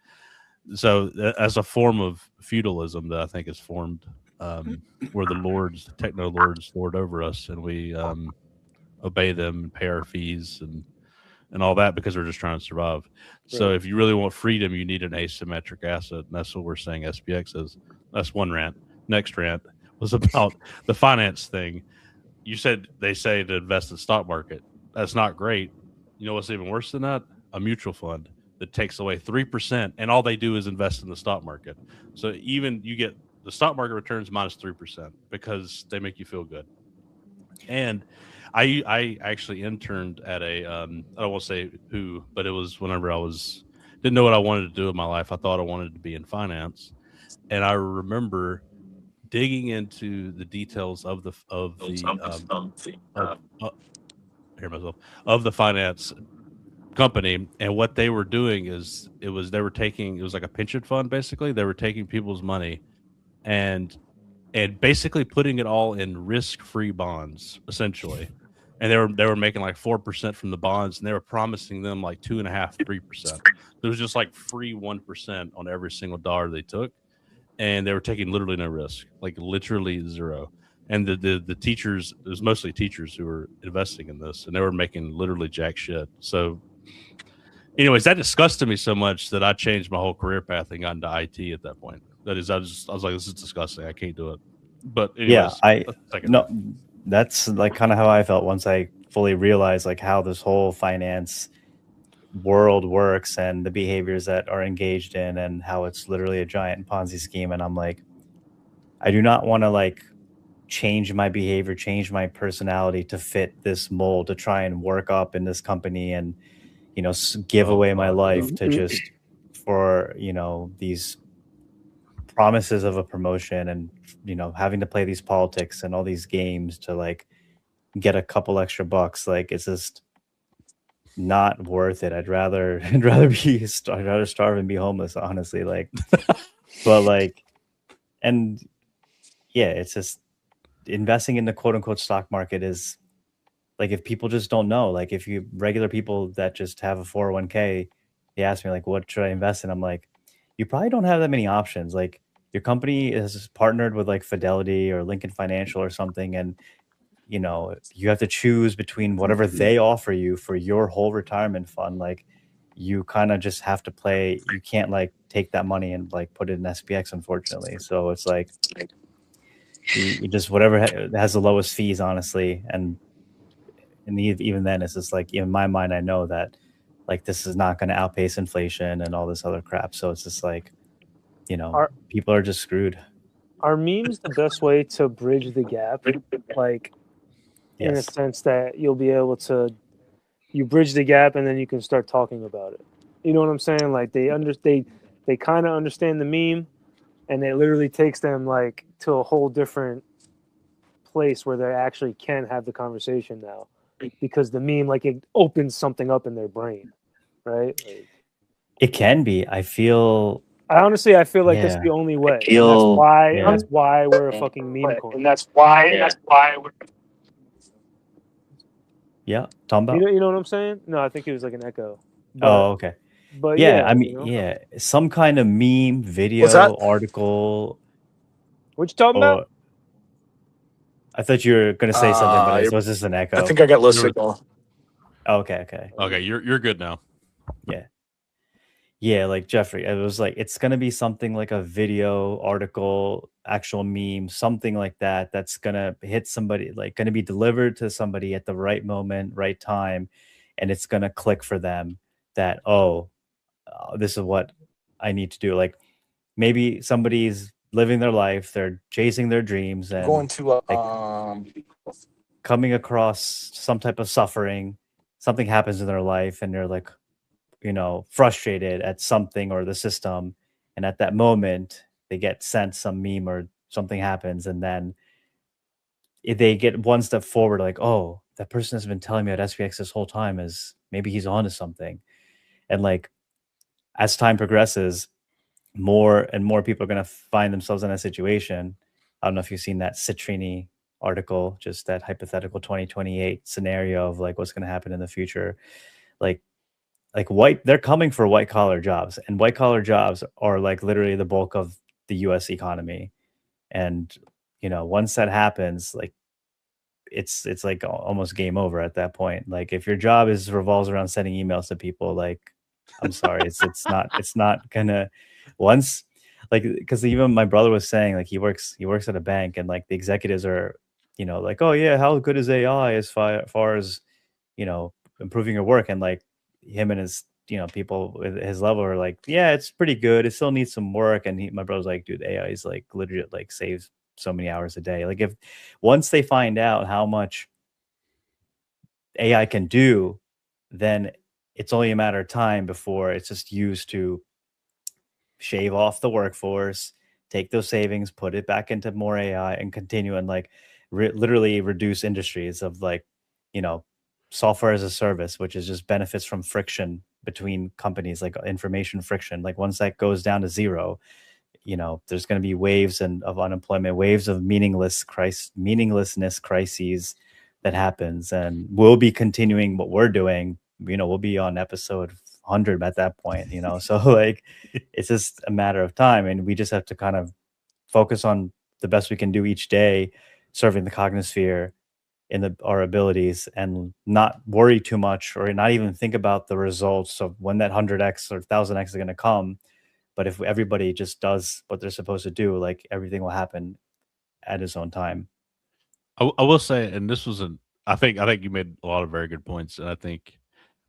So as a form of feudalism that I think is formed, where the techno lords lord over us, and we obey them and pay our fees and all that because we're just trying to survive. So if you really want freedom, you need an asymmetric asset, and that's what we're saying SPX is. That's one rant. Next rant was about the finance thing. You said they say to invest in the stock market. That's not great. You know what's even worse than that? A mutual fund that takes away 3%, and all they do is invest in the stock market. So even you get the stock market returns minus 3% because they make you feel good. And I actually interned at a I don't want to say who, but it was whenever I didn't know what I wanted to do in my life. I thought I wanted to be in finance, and I remember digging into the details of the finance company, and what they were doing is it was like a pension fund. Basically, they were taking people's money and basically putting it all in risk-free bonds, essentially. And they were making like 4% from the bonds, and they were promising them like 2.5%, 3%. It was just like free 1% on every single dollar they took, and they were taking literally no risk, like literally zero. And the teachers, it was mostly teachers who were investing in this, and they were making literally jack shit. So, anyways, that disgusted me so much that I changed my whole career path and got into IT at that point. That is, I was like, this is disgusting. I can't do it. But anyways, that's like kind of how I felt once I fully realized like how this whole finance world works and the behaviors that are engaged in, and how it's literally a giant Ponzi scheme. And I'm like, I do not want to like change my behavior, change my personality to fit this mold, to try and work up in this company and, you know, give away my life to just for, you know, these promises of a promotion, and, you know, having to play these politics and all these games to like get a couple extra bucks. Like, it's just not worth it. I'd rather starve and be homeless, honestly. Like, but like, and yeah, it's just investing in the quote unquote stock market is like, if people just don't know, like if you regular people that just have a 401k, they ask me like, what should I invest in? I'm like, you probably don't have that many options. Like, your company is partnered with like Fidelity or Lincoln Financial or something, and you know, you have to choose between whatever they offer you for your whole retirement fund. Like, you kind of just have to play. You can't like take that money and like put it in SPX, unfortunately. So it's like you just whatever has the lowest fees, honestly. And even then, it's just like, in my mind, I know that like this is not going to outpace inflation and all this other crap. So it's just like, you know, people are just screwed. Are memes the best way to bridge the gap? Like, in a sense that you'll be able to, you bridge the gap and then you can start talking about it. You know what I'm saying? Like, they kind of understand the meme, and it literally takes them like to a whole different place where they actually can have the conversation now, because the meme, like, it opens something up in their brain, right? Like, it can be. I feel like that's the only way. That's why we're a fucking meme coin. And that's why we're... Yeah, Talmbout. You know what I'm saying? No, I think it was like an echo. Oh, okay. But yeah, I mean, you know. yeah, some kind of meme, What's video, that? article, What you talking about? or I thought you were going to say something, but it was just an I echo. think I got low signal. Okay. Okay, you're good now. Yeah, like Jeffrey, it was like it's gonna be something like a video, article, actual meme, something like that. That's gonna hit somebody, like gonna be delivered to somebody at the right moment, right time, and it's gonna click for them that this is what I need to do. Like maybe somebody's living their life, they're chasing their dreams, I'm and going to like coming across some type of suffering, something happens in their life, and they're like, frustrated at something or the system. And at that moment, they get sent some meme or something happens. And then if they get one step forward, like, oh, that person has been telling me about SPX this whole time, is maybe he's onto something. And like, as time progresses, more and more people are going to find themselves in a situation. I don't know if you've seen that Citrini article, just that hypothetical 2028 scenario of like what's going to happen in the future. Like they're coming for white collar jobs, and white collar jobs are like literally the bulk of the US economy. And once that happens, like it's like almost game over at that point. Like if your job revolves around sending emails to people, like I'm sorry, it's not gonna once, like, because even my brother was saying, like, he works at a bank, and like the executives are like, oh yeah, how good is AI as far as improving your work. And like him and his people with his level are like, yeah, it's pretty good, it still needs some work. And my brother's like, dude, AI is like legit, like saves so many hours a day. Like if once they find out how much AI can do, then it's only a matter of time before it's just used to shave off the workforce, take those savings, put it back into more AI, and continue and like literally reduce industries of like, software as a service, which is just benefits from friction between companies, like information friction. Like once that goes down to zero, there's going to be waves of unemployment, waves of meaninglessness crises that happens. And we'll be continuing what we're doing. We'll be on episode 100 at that point, so like it's just a matter of time, and we just have to kind of focus on the best we can do each day, serving the Cognisphere in our abilities, and not worry too much, or not even think about the results of when that 100x or 1000x is going to come. But if everybody just does what they're supposed to do, like everything will happen at its own time. I will say, and this was I think you made a lot of very good points, and I think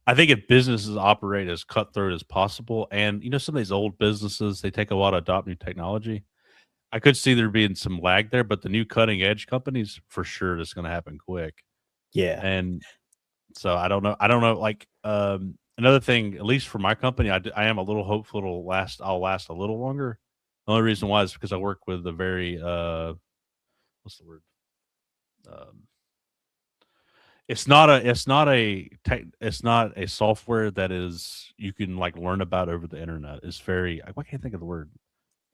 if businesses operate as cutthroat as possible, and some of these old businesses, they take a while to adopt new technology. I could see there being some lag there, but the new cutting edge companies, for sure, that's going to happen quick. Yeah. And so I don't know. Like another thing, at least for my company, I am a little hopeful I'll last a little longer. The only reason why is because I work with a very what's the word? It's not a software that is you can like learn about over the internet. It's very, I can't think of the word.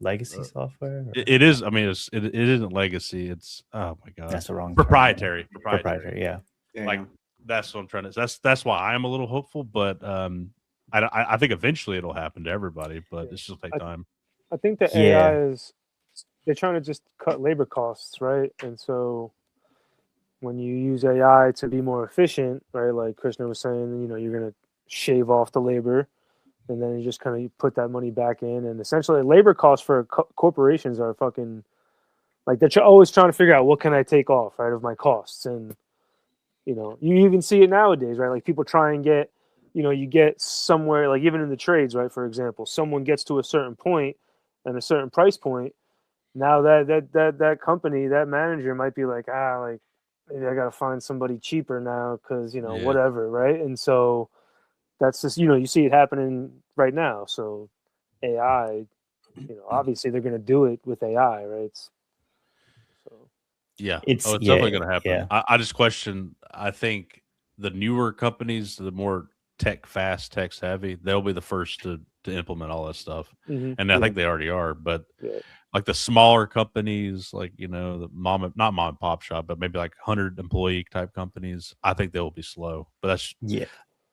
Legacy software? It is. I mean, it isn't legacy. It's, oh my god, that's the wrong proprietary. Term. Proprietary. Yeah. Like that's what I'm trying to. That's why I'm a little hopeful. But I think eventually it'll happen to everybody. But it's just take time. I think the AI is, they're trying to just cut labor costs, right? And so when you use AI to be more efficient, right, like Krishna was saying, you're going to shave off the labor, and then you just kind of put that money back in. And essentially, labor costs for corporations are fucking, like, they're always trying to figure out what can I take off, right, of my costs. And, you even see it nowadays, right? Like people try and get, you get somewhere, like even in the trades, right? For example, someone gets to a certain point and a certain price point. Now that company, that manager might be like, like, maybe I got to find somebody cheaper now because, whatever, right? And so that's just, you see it happening right now. So AI, obviously they're going to do it with AI, right? So yeah, it's definitely going to happen. Yeah. I just question. I think the newer companies, the more tech savvy, they'll be the first to implement all that stuff. Mm-hmm. And I think they already are. But like the smaller companies, like the not mom and pop shop, but maybe like 100 employee type companies, I think they will be slow. But that's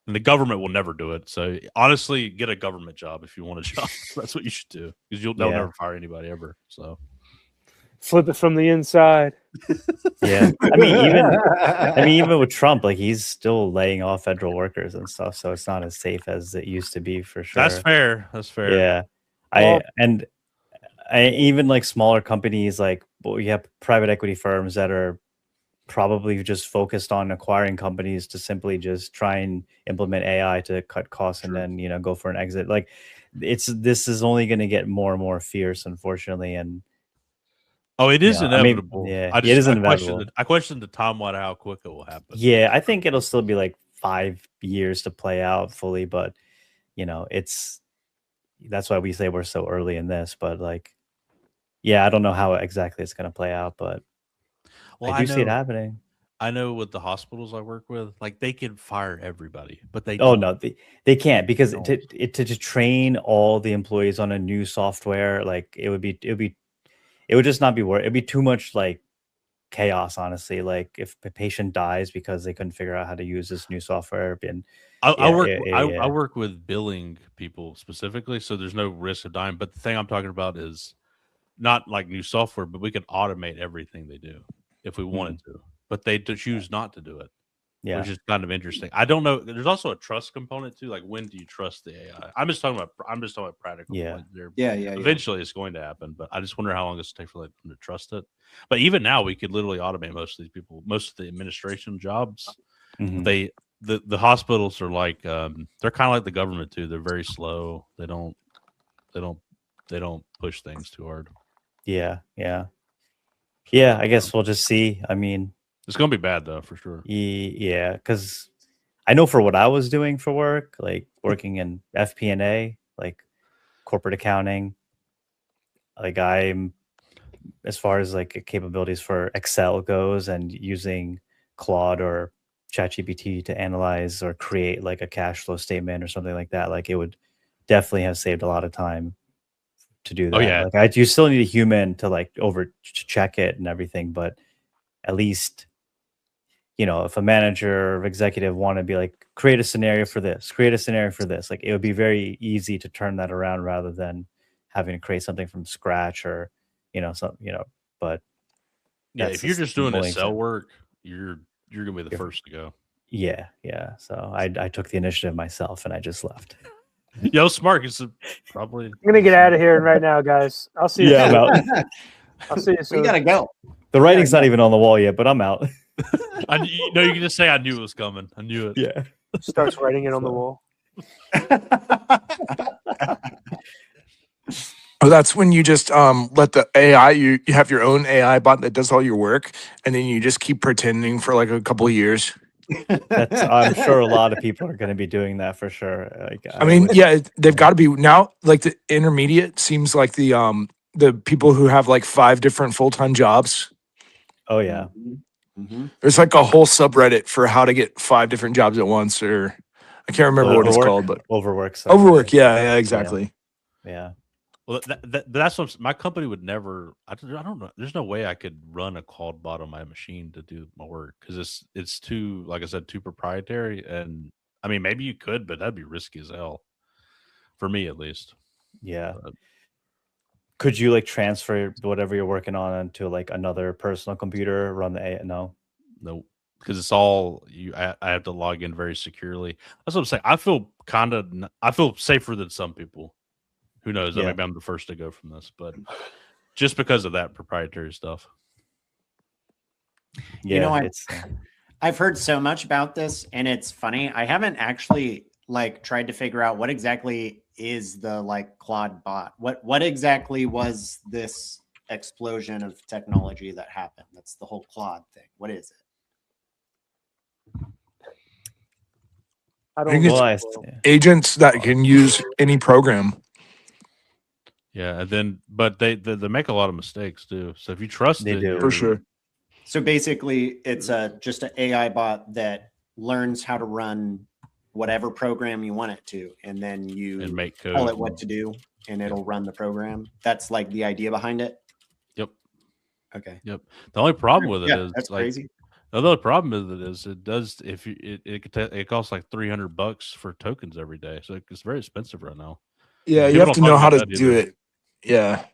And the government will never do it. So honestly, get a government job if you want a job. That's what you should do, because they'll never fire anybody ever. So flip it from the inside. Yeah, I mean, even with Trump, like he's still laying off federal workers and stuff, so it's not as safe as it used to be for sure. That's fair. That's fair. Yeah, I even like smaller companies, like you have private equity firms that are probably just focused on acquiring companies to simply just try and implement AI to cut costs and then go for an exit. Like this is only going to get more and more fierce, unfortunately, and. Oh, it is inevitable. I mean, yeah, it is inevitable. I questioned the timeline how quick it will happen. Yeah, I think it'll still be like 5 years to play out fully, but that's why we say we're so early in this. But like, yeah, I don't know how exactly it's going to play out, but I do see it happening. I know with the hospitals I work with, like they can fire everybody, but they no, they can't, because to train all the employees on a new software, like it would just not be worth. It'd be too much like chaos, honestly. Like if a patient dies because they couldn't figure out how to use this new software, and I work with billing people specifically, so there's no risk of dying. But the thing I'm talking about is not like new software, but we could automate everything they do if we wanted to. But they choose not to do it. Yeah, which is kind of interesting. I don't know. There's also a trust component too. Like, when do you trust the AI? I'm just talking about practical. Yeah. Like Yeah. Eventually, it's going to happen, but I just wonder how long it's take for them to trust it. But even now, we could literally automate most of these people. Most of the administration jobs, the hospitals are like they're kind of like the government too. They're very slow. They don't push things too hard. Yeah. I guess we'll just see. I mean, it's gonna be bad though, for sure. Yeah, because I know for what I was doing for work, like working in FP&A, like corporate accounting, like I'm, as far as like capabilities for Excel goes, and using Claude or ChatGPT to analyze or create like a cash flow statement or something like that, like it would definitely have saved a lot of time to do that. Oh, yeah. Like you still need a human to like check it and everything, but at least, if a manager or executive want to be like, create a scenario for this, like it would be very easy to turn that around rather than having to create something from scratch or, but yeah, if you're just doing Excel work, you're going to be the first to go. Yeah. So I took the initiative myself and I just left. Yo, smart. It's probably. I'm going to get out of here right now, guys. I'll see you. Yeah, I'll see you soon. We got to go. The writing's not even on the wall yet, but I'm out. You can just say I knew it was coming. I knew it. Yeah. Starts writing it on the wall. Oh, that's when you just let the AI, you have your own AI bot that does all your work, and then you just keep pretending for like a couple of years. I'm sure a lot of people are going to be doing that for sure. Like, I mean, they've got to be now. Like the intermediate seems like the people who have like 5 different full-time jobs. Oh yeah. There's like a whole subreddit for how to get 5 different jobs at once, or I can't remember what it's called, but overwork. Yeah, exactly. Yeah. Well, that's what my company would never. I don't know. There's no way I could run a Claude bot on my machine to do my work, because it's too, like I said, too proprietary. And I mean, maybe you could, but that'd be risky as hell for me, at least. Yeah. Could you like transfer whatever you're working on into like another personal computer, run the AI? No, because it's all you. I have to log in very securely. That's what I'm saying. I feel safer than some people. Who knows? Yeah. Maybe I'm the first to go from this, but just because of that proprietary stuff. Yeah, I've heard so much about this, and it's funny. I haven't actually like tried to figure out what exactly is the like Claude bot. What exactly was this explosion of technology that happened? That's the whole Claude thing. What is it? I don't know. Agents that can use any program. Yeah, and then but they make a lot of mistakes too. So if you trust they it, do for sure. So basically, it's just an AI bot that learns how to run whatever program you want it to, and then you make code. Tell it what to do, and it'll run the program. That's like the idea behind it. Yep. Okay. Yep. The only problem with it is that's like, crazy. Another problem is it does if you it costs like $300 for tokens every day, so it's very expensive right now. Yeah, you People have to don't know talk how to about that do either. it. Yeah.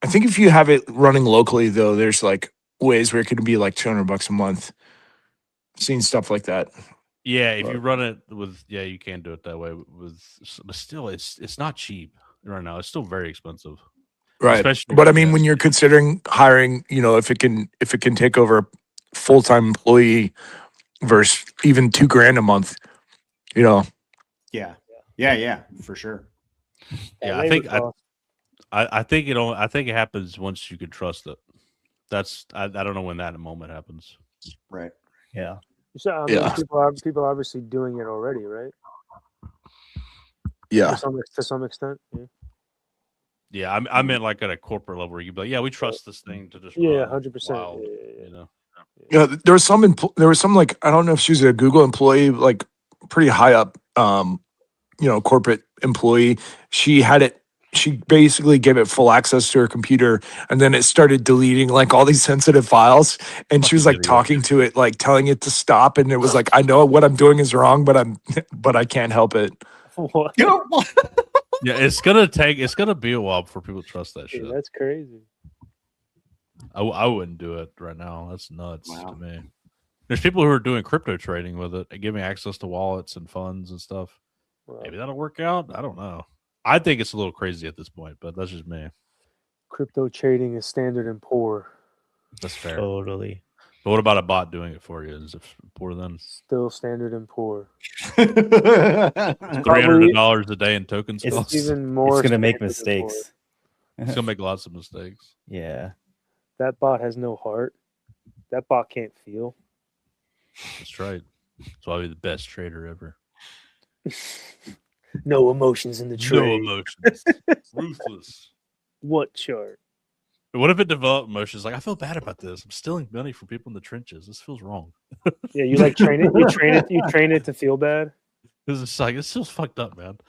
I think if you have it running locally, though, there's like ways where it could be like $200 a month. Seen stuff like that. Yeah, if you But- run it with you can do it that way but still it's not cheap right now. It's still very expensive. Right. Especially But I for mean, this. when you're considering hiring, if it can take over a full-time employee versus even $2,000 a month, Yeah, for sure. Yeah, labor cost. I think it happens once you can trust it. That's I don't know when that moment happens. Right. Yeah. So, I mean, Yeah. people are obviously doing it already, right? yeah. To some extent. Yeah. Yeah, I meant like at a corporate level where you'd be like, yeah, we trust this thing to just Yeah, run 100%. wild, Yeah. you know. Yeah, there was some like, I don't know if she was a Google employee, like pretty high up, corporate employee. She basically gave it full access to her computer, and then it started deleting like all these sensitive files. And she was like Fucking idiot. talking to it, like telling it to stop. And it was like, I know what I'm doing is wrong, but I can't help it. What? Yeah, it's gonna be a while before people trust that shit. Yeah, that's crazy. I wouldn't do it right now. That's nuts Wow. to me. There's people who are doing crypto trading with it and giving access to wallets and funds and stuff. Well, Maybe that'll work out. I don't know. I think it's a little crazy at this point, but that's just me. crypto trading is standard and poor. That's fair. Totally. But what about a bot doing it for you? Is it poor then? Still standard and poor. $300 a day in tokens It's cost. Even more. It's gonna make standard and poor. mistakes. It's gonna make lots of mistakes. Yeah. That bot has no heart. That bot can't feel. That's right. That's why we're the best trader ever. No emotions in the No trade. emotions. Ruthless. What chart? But what if it developed emotions like I feel bad about this? I'm stealing money from people in the trenches. This feels wrong. Yeah, you like train it. You train it to feel bad. This is like this feels fucked up, man.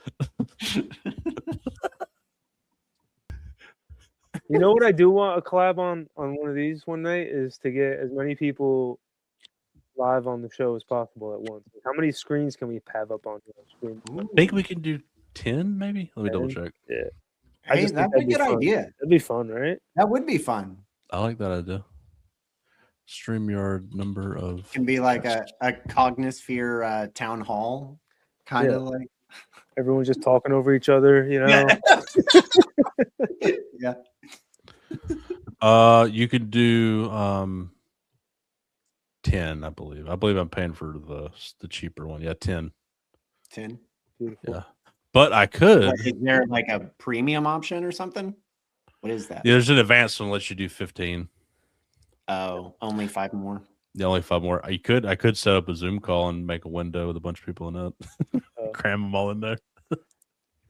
You know what I do want a collab on one of these one night is to get as many people live on the show as possible at once. How many screens can we have up on the screen? I think we can do 10, maybe. Let me double 10? check. Yeah, I Hey, just think that's a that'd be good fun. idea. That'd be fun, right? That would be fun. I like that idea. StreamYard number of Can be like a Cognisphere town hall, kind of like. Everyone's just talking over each other, you know. Yeah. You could do 10, I believe. I believe I'm paying for the cheaper one. Yeah, 10. 10. Beautiful. Yeah. But I could. Is there like a premium option or something? What is that? Yeah, there's an advanced one that lets you do 15. Oh, only 5 more. The only 5 more. I could set up a Zoom call and make a window with a bunch of people in it. Cram them all in there.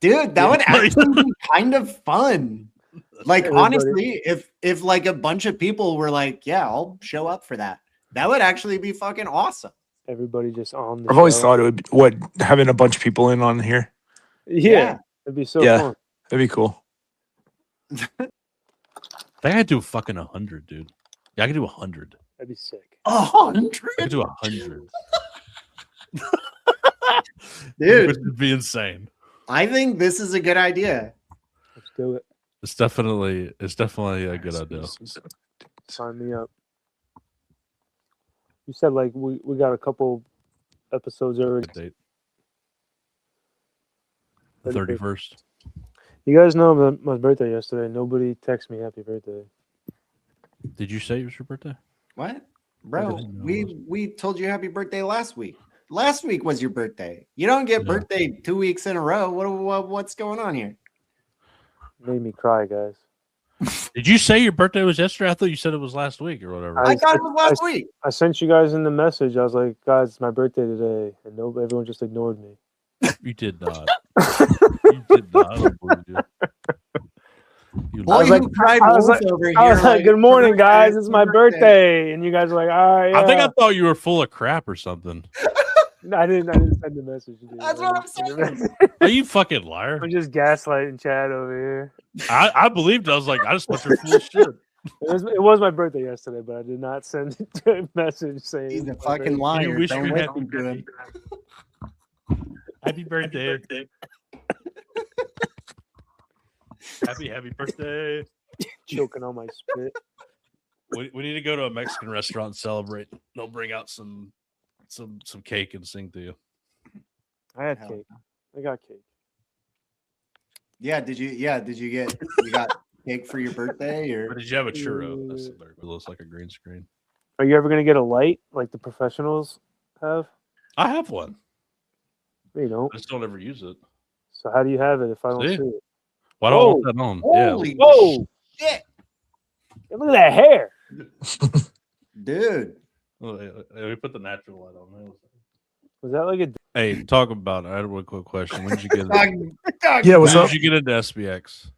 Dude, that would actually be kind of fun. Like Everybody. honestly, if like a bunch of people were like, yeah, I'll show up for that. That would actually be fucking awesome. Everybody just on the I've always show. thought it would be, having a bunch of people in on here. Yeah, it'd be so Yeah. fun. That'd be cool. I think I'd do fucking 100, dude. Yeah, I could do 100. That'd be sick. 100? I could do 100. Dude, It'd be insane. I think this is a good idea. Let's do it. It's definitely a good idea. Sign me up. You said like we got a couple episodes already. Date. The 31st. You guys know my birthday yesterday. Nobody texted me happy birthday. Did you say it was your birthday? What? Bro, didn't know it we told you happy birthday last week. Last week was your birthday. You don't get Yeah. birthday 2 weeks in a row. What's going on here? Made me cry, guys. Did you say your birthday was yesterday? I thought you said it was last week or whatever. I thought it was last week. I sent you guys in the message. I was like, guys, it's my birthday today, and everyone just ignored me. You did not. You did not. I don't believe you. You Boy, lied. like- you cried I was wolf like- over here. I was like, good morning, "Your birthday, guys. It's my your birthday. And you guys were like, all right. I think I yeah." thought you were full of crap or something. No, I didn't send the message. Dude. That's I what I'm didn't send the saying. message. Are you fucking liar? I'm just gaslighting Chad over here. I believed. I was like, I just thought you're full of shit. It was my birthday yesterday, but I did not send a message saying He's a it's my fucking birthday. liar. You wish Don't you listen had- to him. Happy birthday. Happy birthday. Choking on my spit. We need to go to a Mexican restaurant and celebrate. They'll bring out some cake and sing to you. I had Hell cake. I got cake. Yeah, did you got cake for your birthday Or or did you have a churro? That's it looks like a green screen. Are you ever gonna get a light like the professionals have? I have one. No, you don't. I just don't ever use it. So how do you have it if I don't See? see it? Why do I want that on? Holy Whoa! shit, Hey, look at that hair. dude. Yeah. We put the natural light on there. Was that like a? Hey, talk about it. I had one quick question. When did you get Yeah, what's when up? did you get into SPX?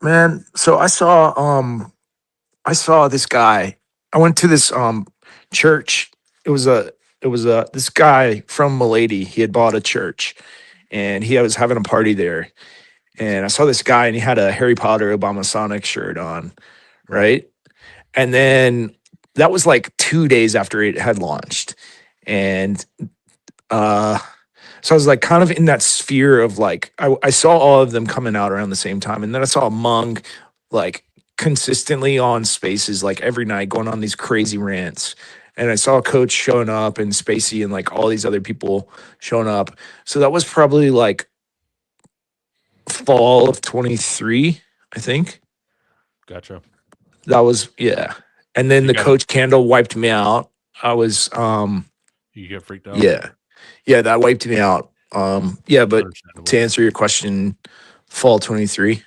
Man, so I saw this guy. I went to this church. It was this guy from Milady. He had bought a church and he was having a party there. And I saw this guy and he had a Harry Potter Obama Sonic shirt on, right? And then that was like 2 days after it had launched. And so I was like kind of in that sphere of like I saw all of them coming out around the same time. And then I saw Mang like consistently on Spaces like every night going on these crazy rants. And I saw Coach showing up and Spacey and like all these other people showing up. So that was probably like fall of 23, I think. Gotcha. That was yeah. And then You the got Coach candle wiped me out. I was You get freaked out? yeah, that wiped me out. Yeah, but Understandable. to answer your question, fall 23.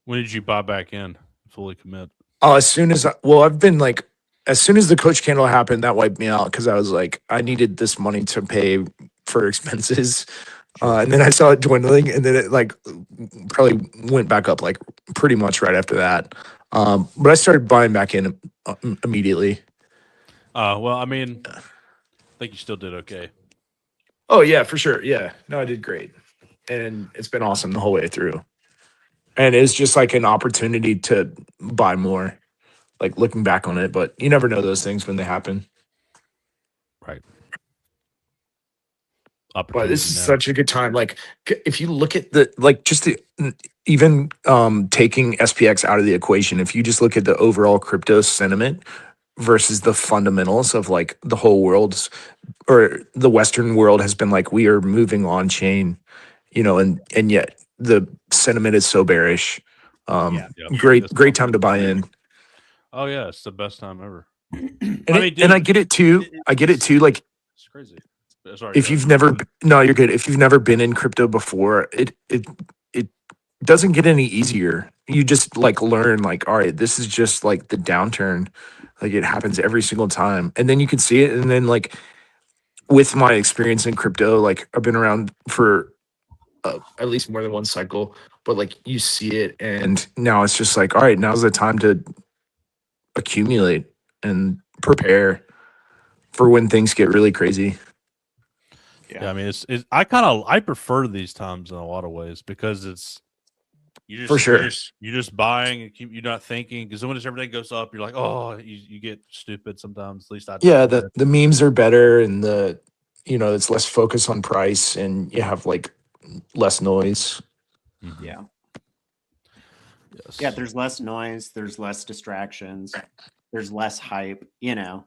When did you buy back in? Fully commit? As soon as I've been like as soon as the Coach candle happened, that wiped me out because I was like, I needed this money to pay for expenses. And then I saw it dwindling, and then it like probably went back up like pretty much right after that. But I started buying back in immediately. Well, I mean, I think you still did okay. Oh yeah, for sure. Yeah, no, I did great, and it's been awesome the whole way through. And it's just like an opportunity to buy more, like looking back on it. But you never know those things when they happen. Right. But this is such a good time. Like if you look at the like just the even taking SPX out of the equation, if you just look at the overall crypto sentiment versus the fundamentals of like the whole world's or the Western world has been like we are moving on chain, and yet the sentiment is so bearish. Great time to buy in. Oh yeah, it's the best time ever. And I get it too. Like it's crazy. Sorry, if you've never no, you're good. If you've never been in crypto before, it doesn't get any easier. You just like learn like, all right, this is just like the downturn. Like it happens every single time. And then you can see it. And then like with my experience in crypto, like I've been around for at least more than one cycle, but like you see it and now it's just like, all right, now's the time to accumulate and prepare for when things get really crazy. Yeah, I mean, I prefer these times in a lot of ways because it's for sure you're just buying and you're not thinking because when everything goes up, you're like, oh, you get stupid sometimes. At least I do. Yeah, the memes are better and it's less focus on price and you have like less noise. Mm-hmm. Yeah. Yes. Yeah, there's less noise, there's less distractions, there's less hype, There's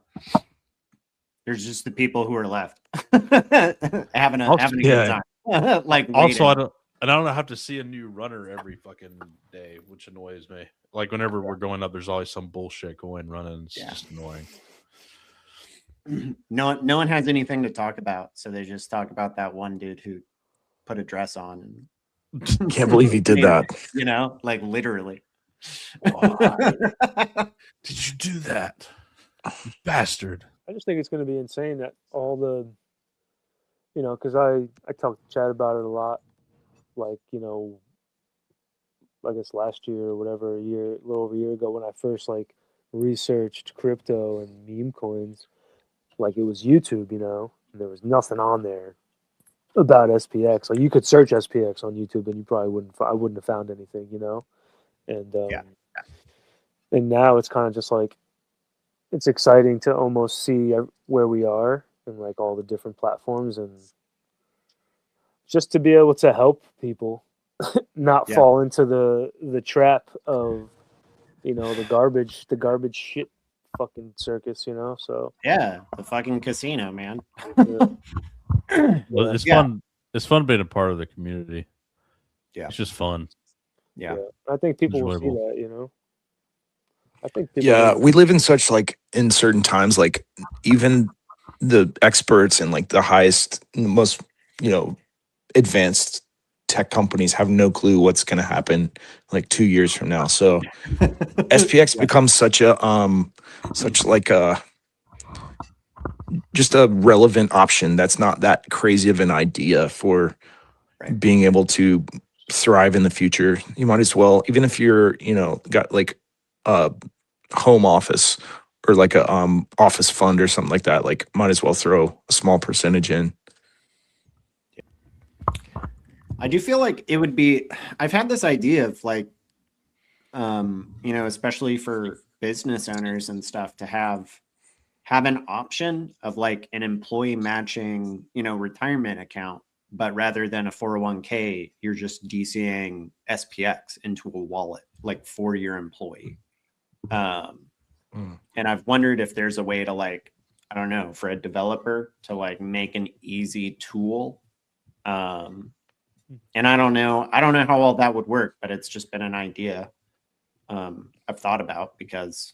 just the people who are left having a good time. Like also, I don't have to see a new runner every fucking day, which annoys me. Like whenever we're going up, there's always some bullshit running. It's just annoying. No one has anything to talk about, so they just talk about that one dude who put a dress on. And can't believe he did that. Like literally. Why did you do that, you bastard? I just think it's going to be insane that all the, because I talked to Chad about it a lot, like, I guess last year or whatever, a little over a year ago when I first like researched crypto and meme coins, like it was YouTube, and there was nothing on there about SPX. Like you could search SPX on YouTube and you probably I wouldn't have found anything, And And now it's kind of just like, it's exciting to almost see where we are and like all the different platforms, and just to be able to help people not fall into the trap of, you know, the garbage shit fucking circus, you know. So yeah, the fucking casino, man. Well, it's fun. It's fun being a part of the community. Yeah, it's just fun. Yeah, I think people will see that, you know. I think people Yeah, we live in such like in certain times, like even the experts and like the highest, most, you know, advanced tech companies have no clue what's going to happen like 2 years from now. So SPX becomes such like a just a relevant option. That's not that crazy of an idea for being able to thrive in the future. You might as well, even if you're, you know, got like a home office or like a office fund or something like that, like might as well throw a small percentage in. I do feel like it would be, I've had this idea of like, you know, especially for business owners and stuff, to have an option of like an employee matching, you know, retirement account, but rather than a 401k, you're just DCing SPX into a wallet, like for your employee. And I've wondered if there's a way to like, I don't know, for a developer to like make an easy tool. And I don't know how all that would work, but it's just been an idea I've thought about, because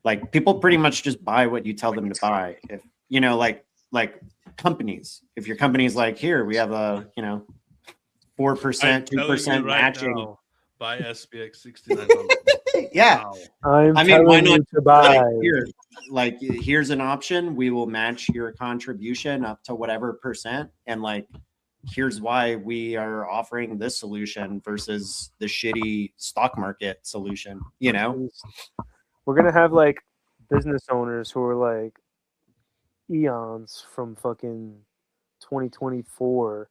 like people pretty much just buy what you tell them to buy. If, you know, like companies, if your company's like, here, we have a, you know, 4%, 2% matching. Now, buy SPX 6900. Yeah. Wow. I mean, why not to buy? Like, here's an option. We will match your contribution up to whatever percent. And like, here's why we are offering this solution versus the shitty stock market solution, you know? We're going to have like business owners who are like eons from fucking 2024.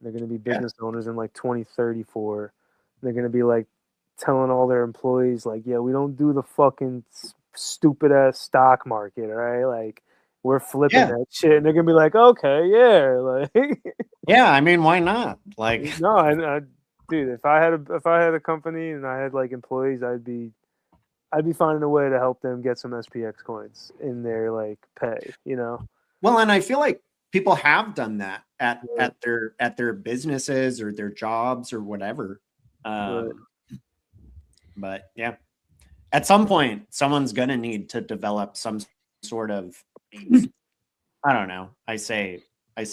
They're going to be business owners in like 2034. They're going to be like telling all their employees like, yeah, we don't do the fucking stupid ass stock market, all right? Like, we're flipping that shit. And they're going to be like, okay, yeah. Like, yeah, I mean, why not? Like, no, I dude, if I had a company and I had like employees, I'd be finding a way to help them get some SPX coins in their like pay, you know? Well, and I feel like people have done that at their businesses or their jobs or whatever. But yeah, at some point, someone's gonna need to develop some sort of, I don't know. I say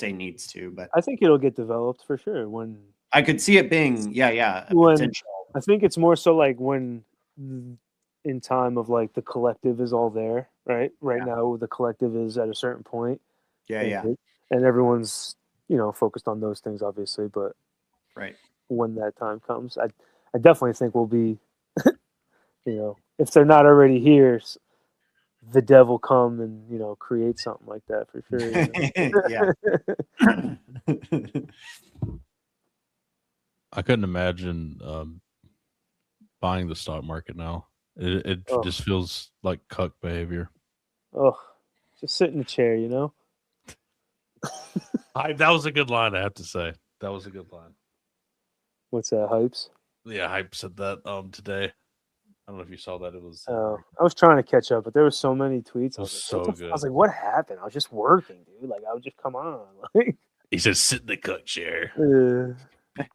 needs to, but I think it'll get developed for sure. When I could see it being, potential. I think it's more so like when in time of like the collective is all there, right? Right now, the collective is at a certain point. And everyone's, you know, focused on those things, obviously. But when that time comes, I definitely think we'll be, you know, if they're not already here, the devil come and, you know, create something like that for sure. You know? I couldn't imagine buying the stock market now. It just feels like cuck behavior. Oh, just sit in the chair, you know? That was a good line, I have to say. That was a good line. What's that, Hypes? Yeah, Hype said that today. I don't know if you saw that. It was. I was trying to catch up, but there were so many tweets. It was so good. I was like, "What happened?" I was just working, dude. Like, I would just come on. Like, he said, "Sit in the cuck chair."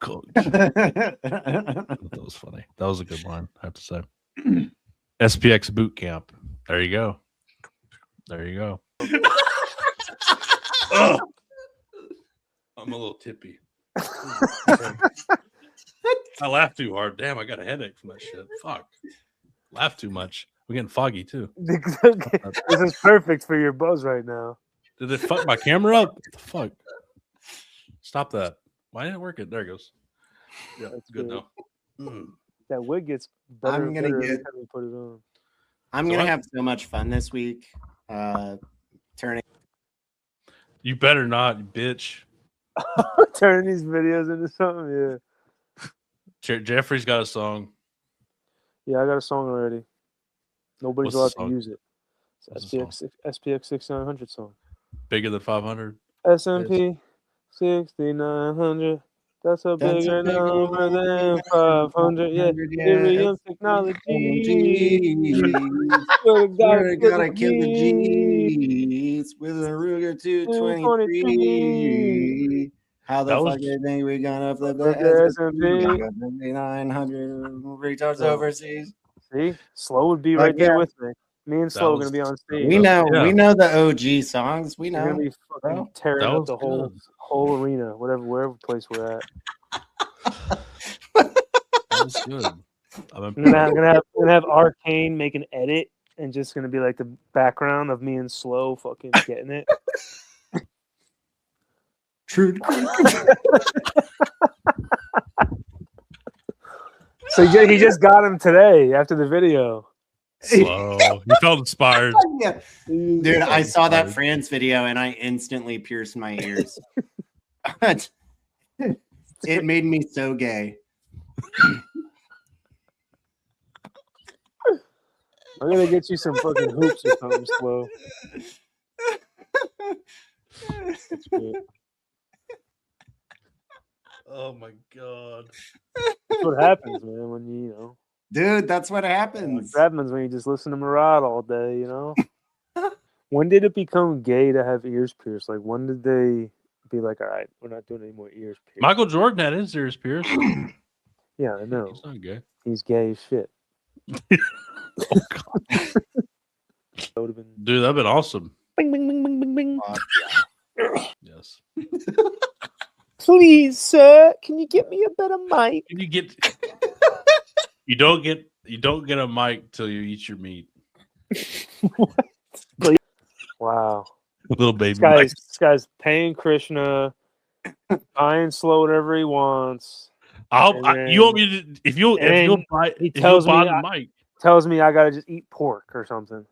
Coach. That was funny. That was a good line, I have to say. SPX boot camp. There you go. There you go. I'm a little tippy. I laughed too hard. Damn, I got a headache from that shit. Fuck. Laughed too much. We're getting foggy too. This is perfect for your buzz right now. Did it fuck my camera up? What the fuck? Stop that. Why didn't it work? There it goes. Yeah, that's good now. That wig gets better and better every time you put it on. I'm gonna have so much fun this week. Turning. You better not, you bitch. Turning these videos into something, yeah. Jeffrey's got a song. Yeah, I got a song already. Nobody's What's allowed the to use it. What's It's the SPX 6900 song. Bigger than 500. SMP 6900. That's a That's bigger a bigger number than than 500. Yeah, 500, yeah. Ethereum technology. We're Gotta gonna kill kill the the G's with a Ruger 223. 223. How the That was- fuck do you think we're gonna flip Flip the the S&P? S&P. 900 retards Oh. overseas. See, Slow would be Like, right there yeah. with me. Me and Slow are gonna be on stage. We know Yeah. the OG songs. We We're gonna know. be fucking bro. tearing That up was the whole good. whole arena, wherever place we're at. That was good. I'm I'm gonna have Arcane make an edit and just gonna be like the background of me and Slow fucking getting it. True. So he just got him today after the video. slow. You felt inspired. Yeah. Dude, I saw that Franz video and I instantly pierced my ears. It made me so gay. I'm gonna get you some fucking hoops or something, Slow. That's good. Oh my god. That's what happens, man, when you Dude, that's what happens. what happens when you just listen to Murad all day, you know? When did it become gay to have ears pierced? Like, when did they be like, all right, we're not doing any more ears pierced? Michael Jordan had his ears pierced. Yeah, I know. He's not gay. He's gay as shit. Oh, God. That would have been Dude, that'd been awesome. bing, bing, bing, bing, bing, bing. Yes. Please, sir, can you get me a better mic? Can you get? You don't get a mic till you eat your meat. Wow. Little baby. This guy's paying Krishna, buying Slow whatever he wants. You want me to? If you'll buy, he if tells you'll buy me the mic. Tells me I gotta just eat pork or something.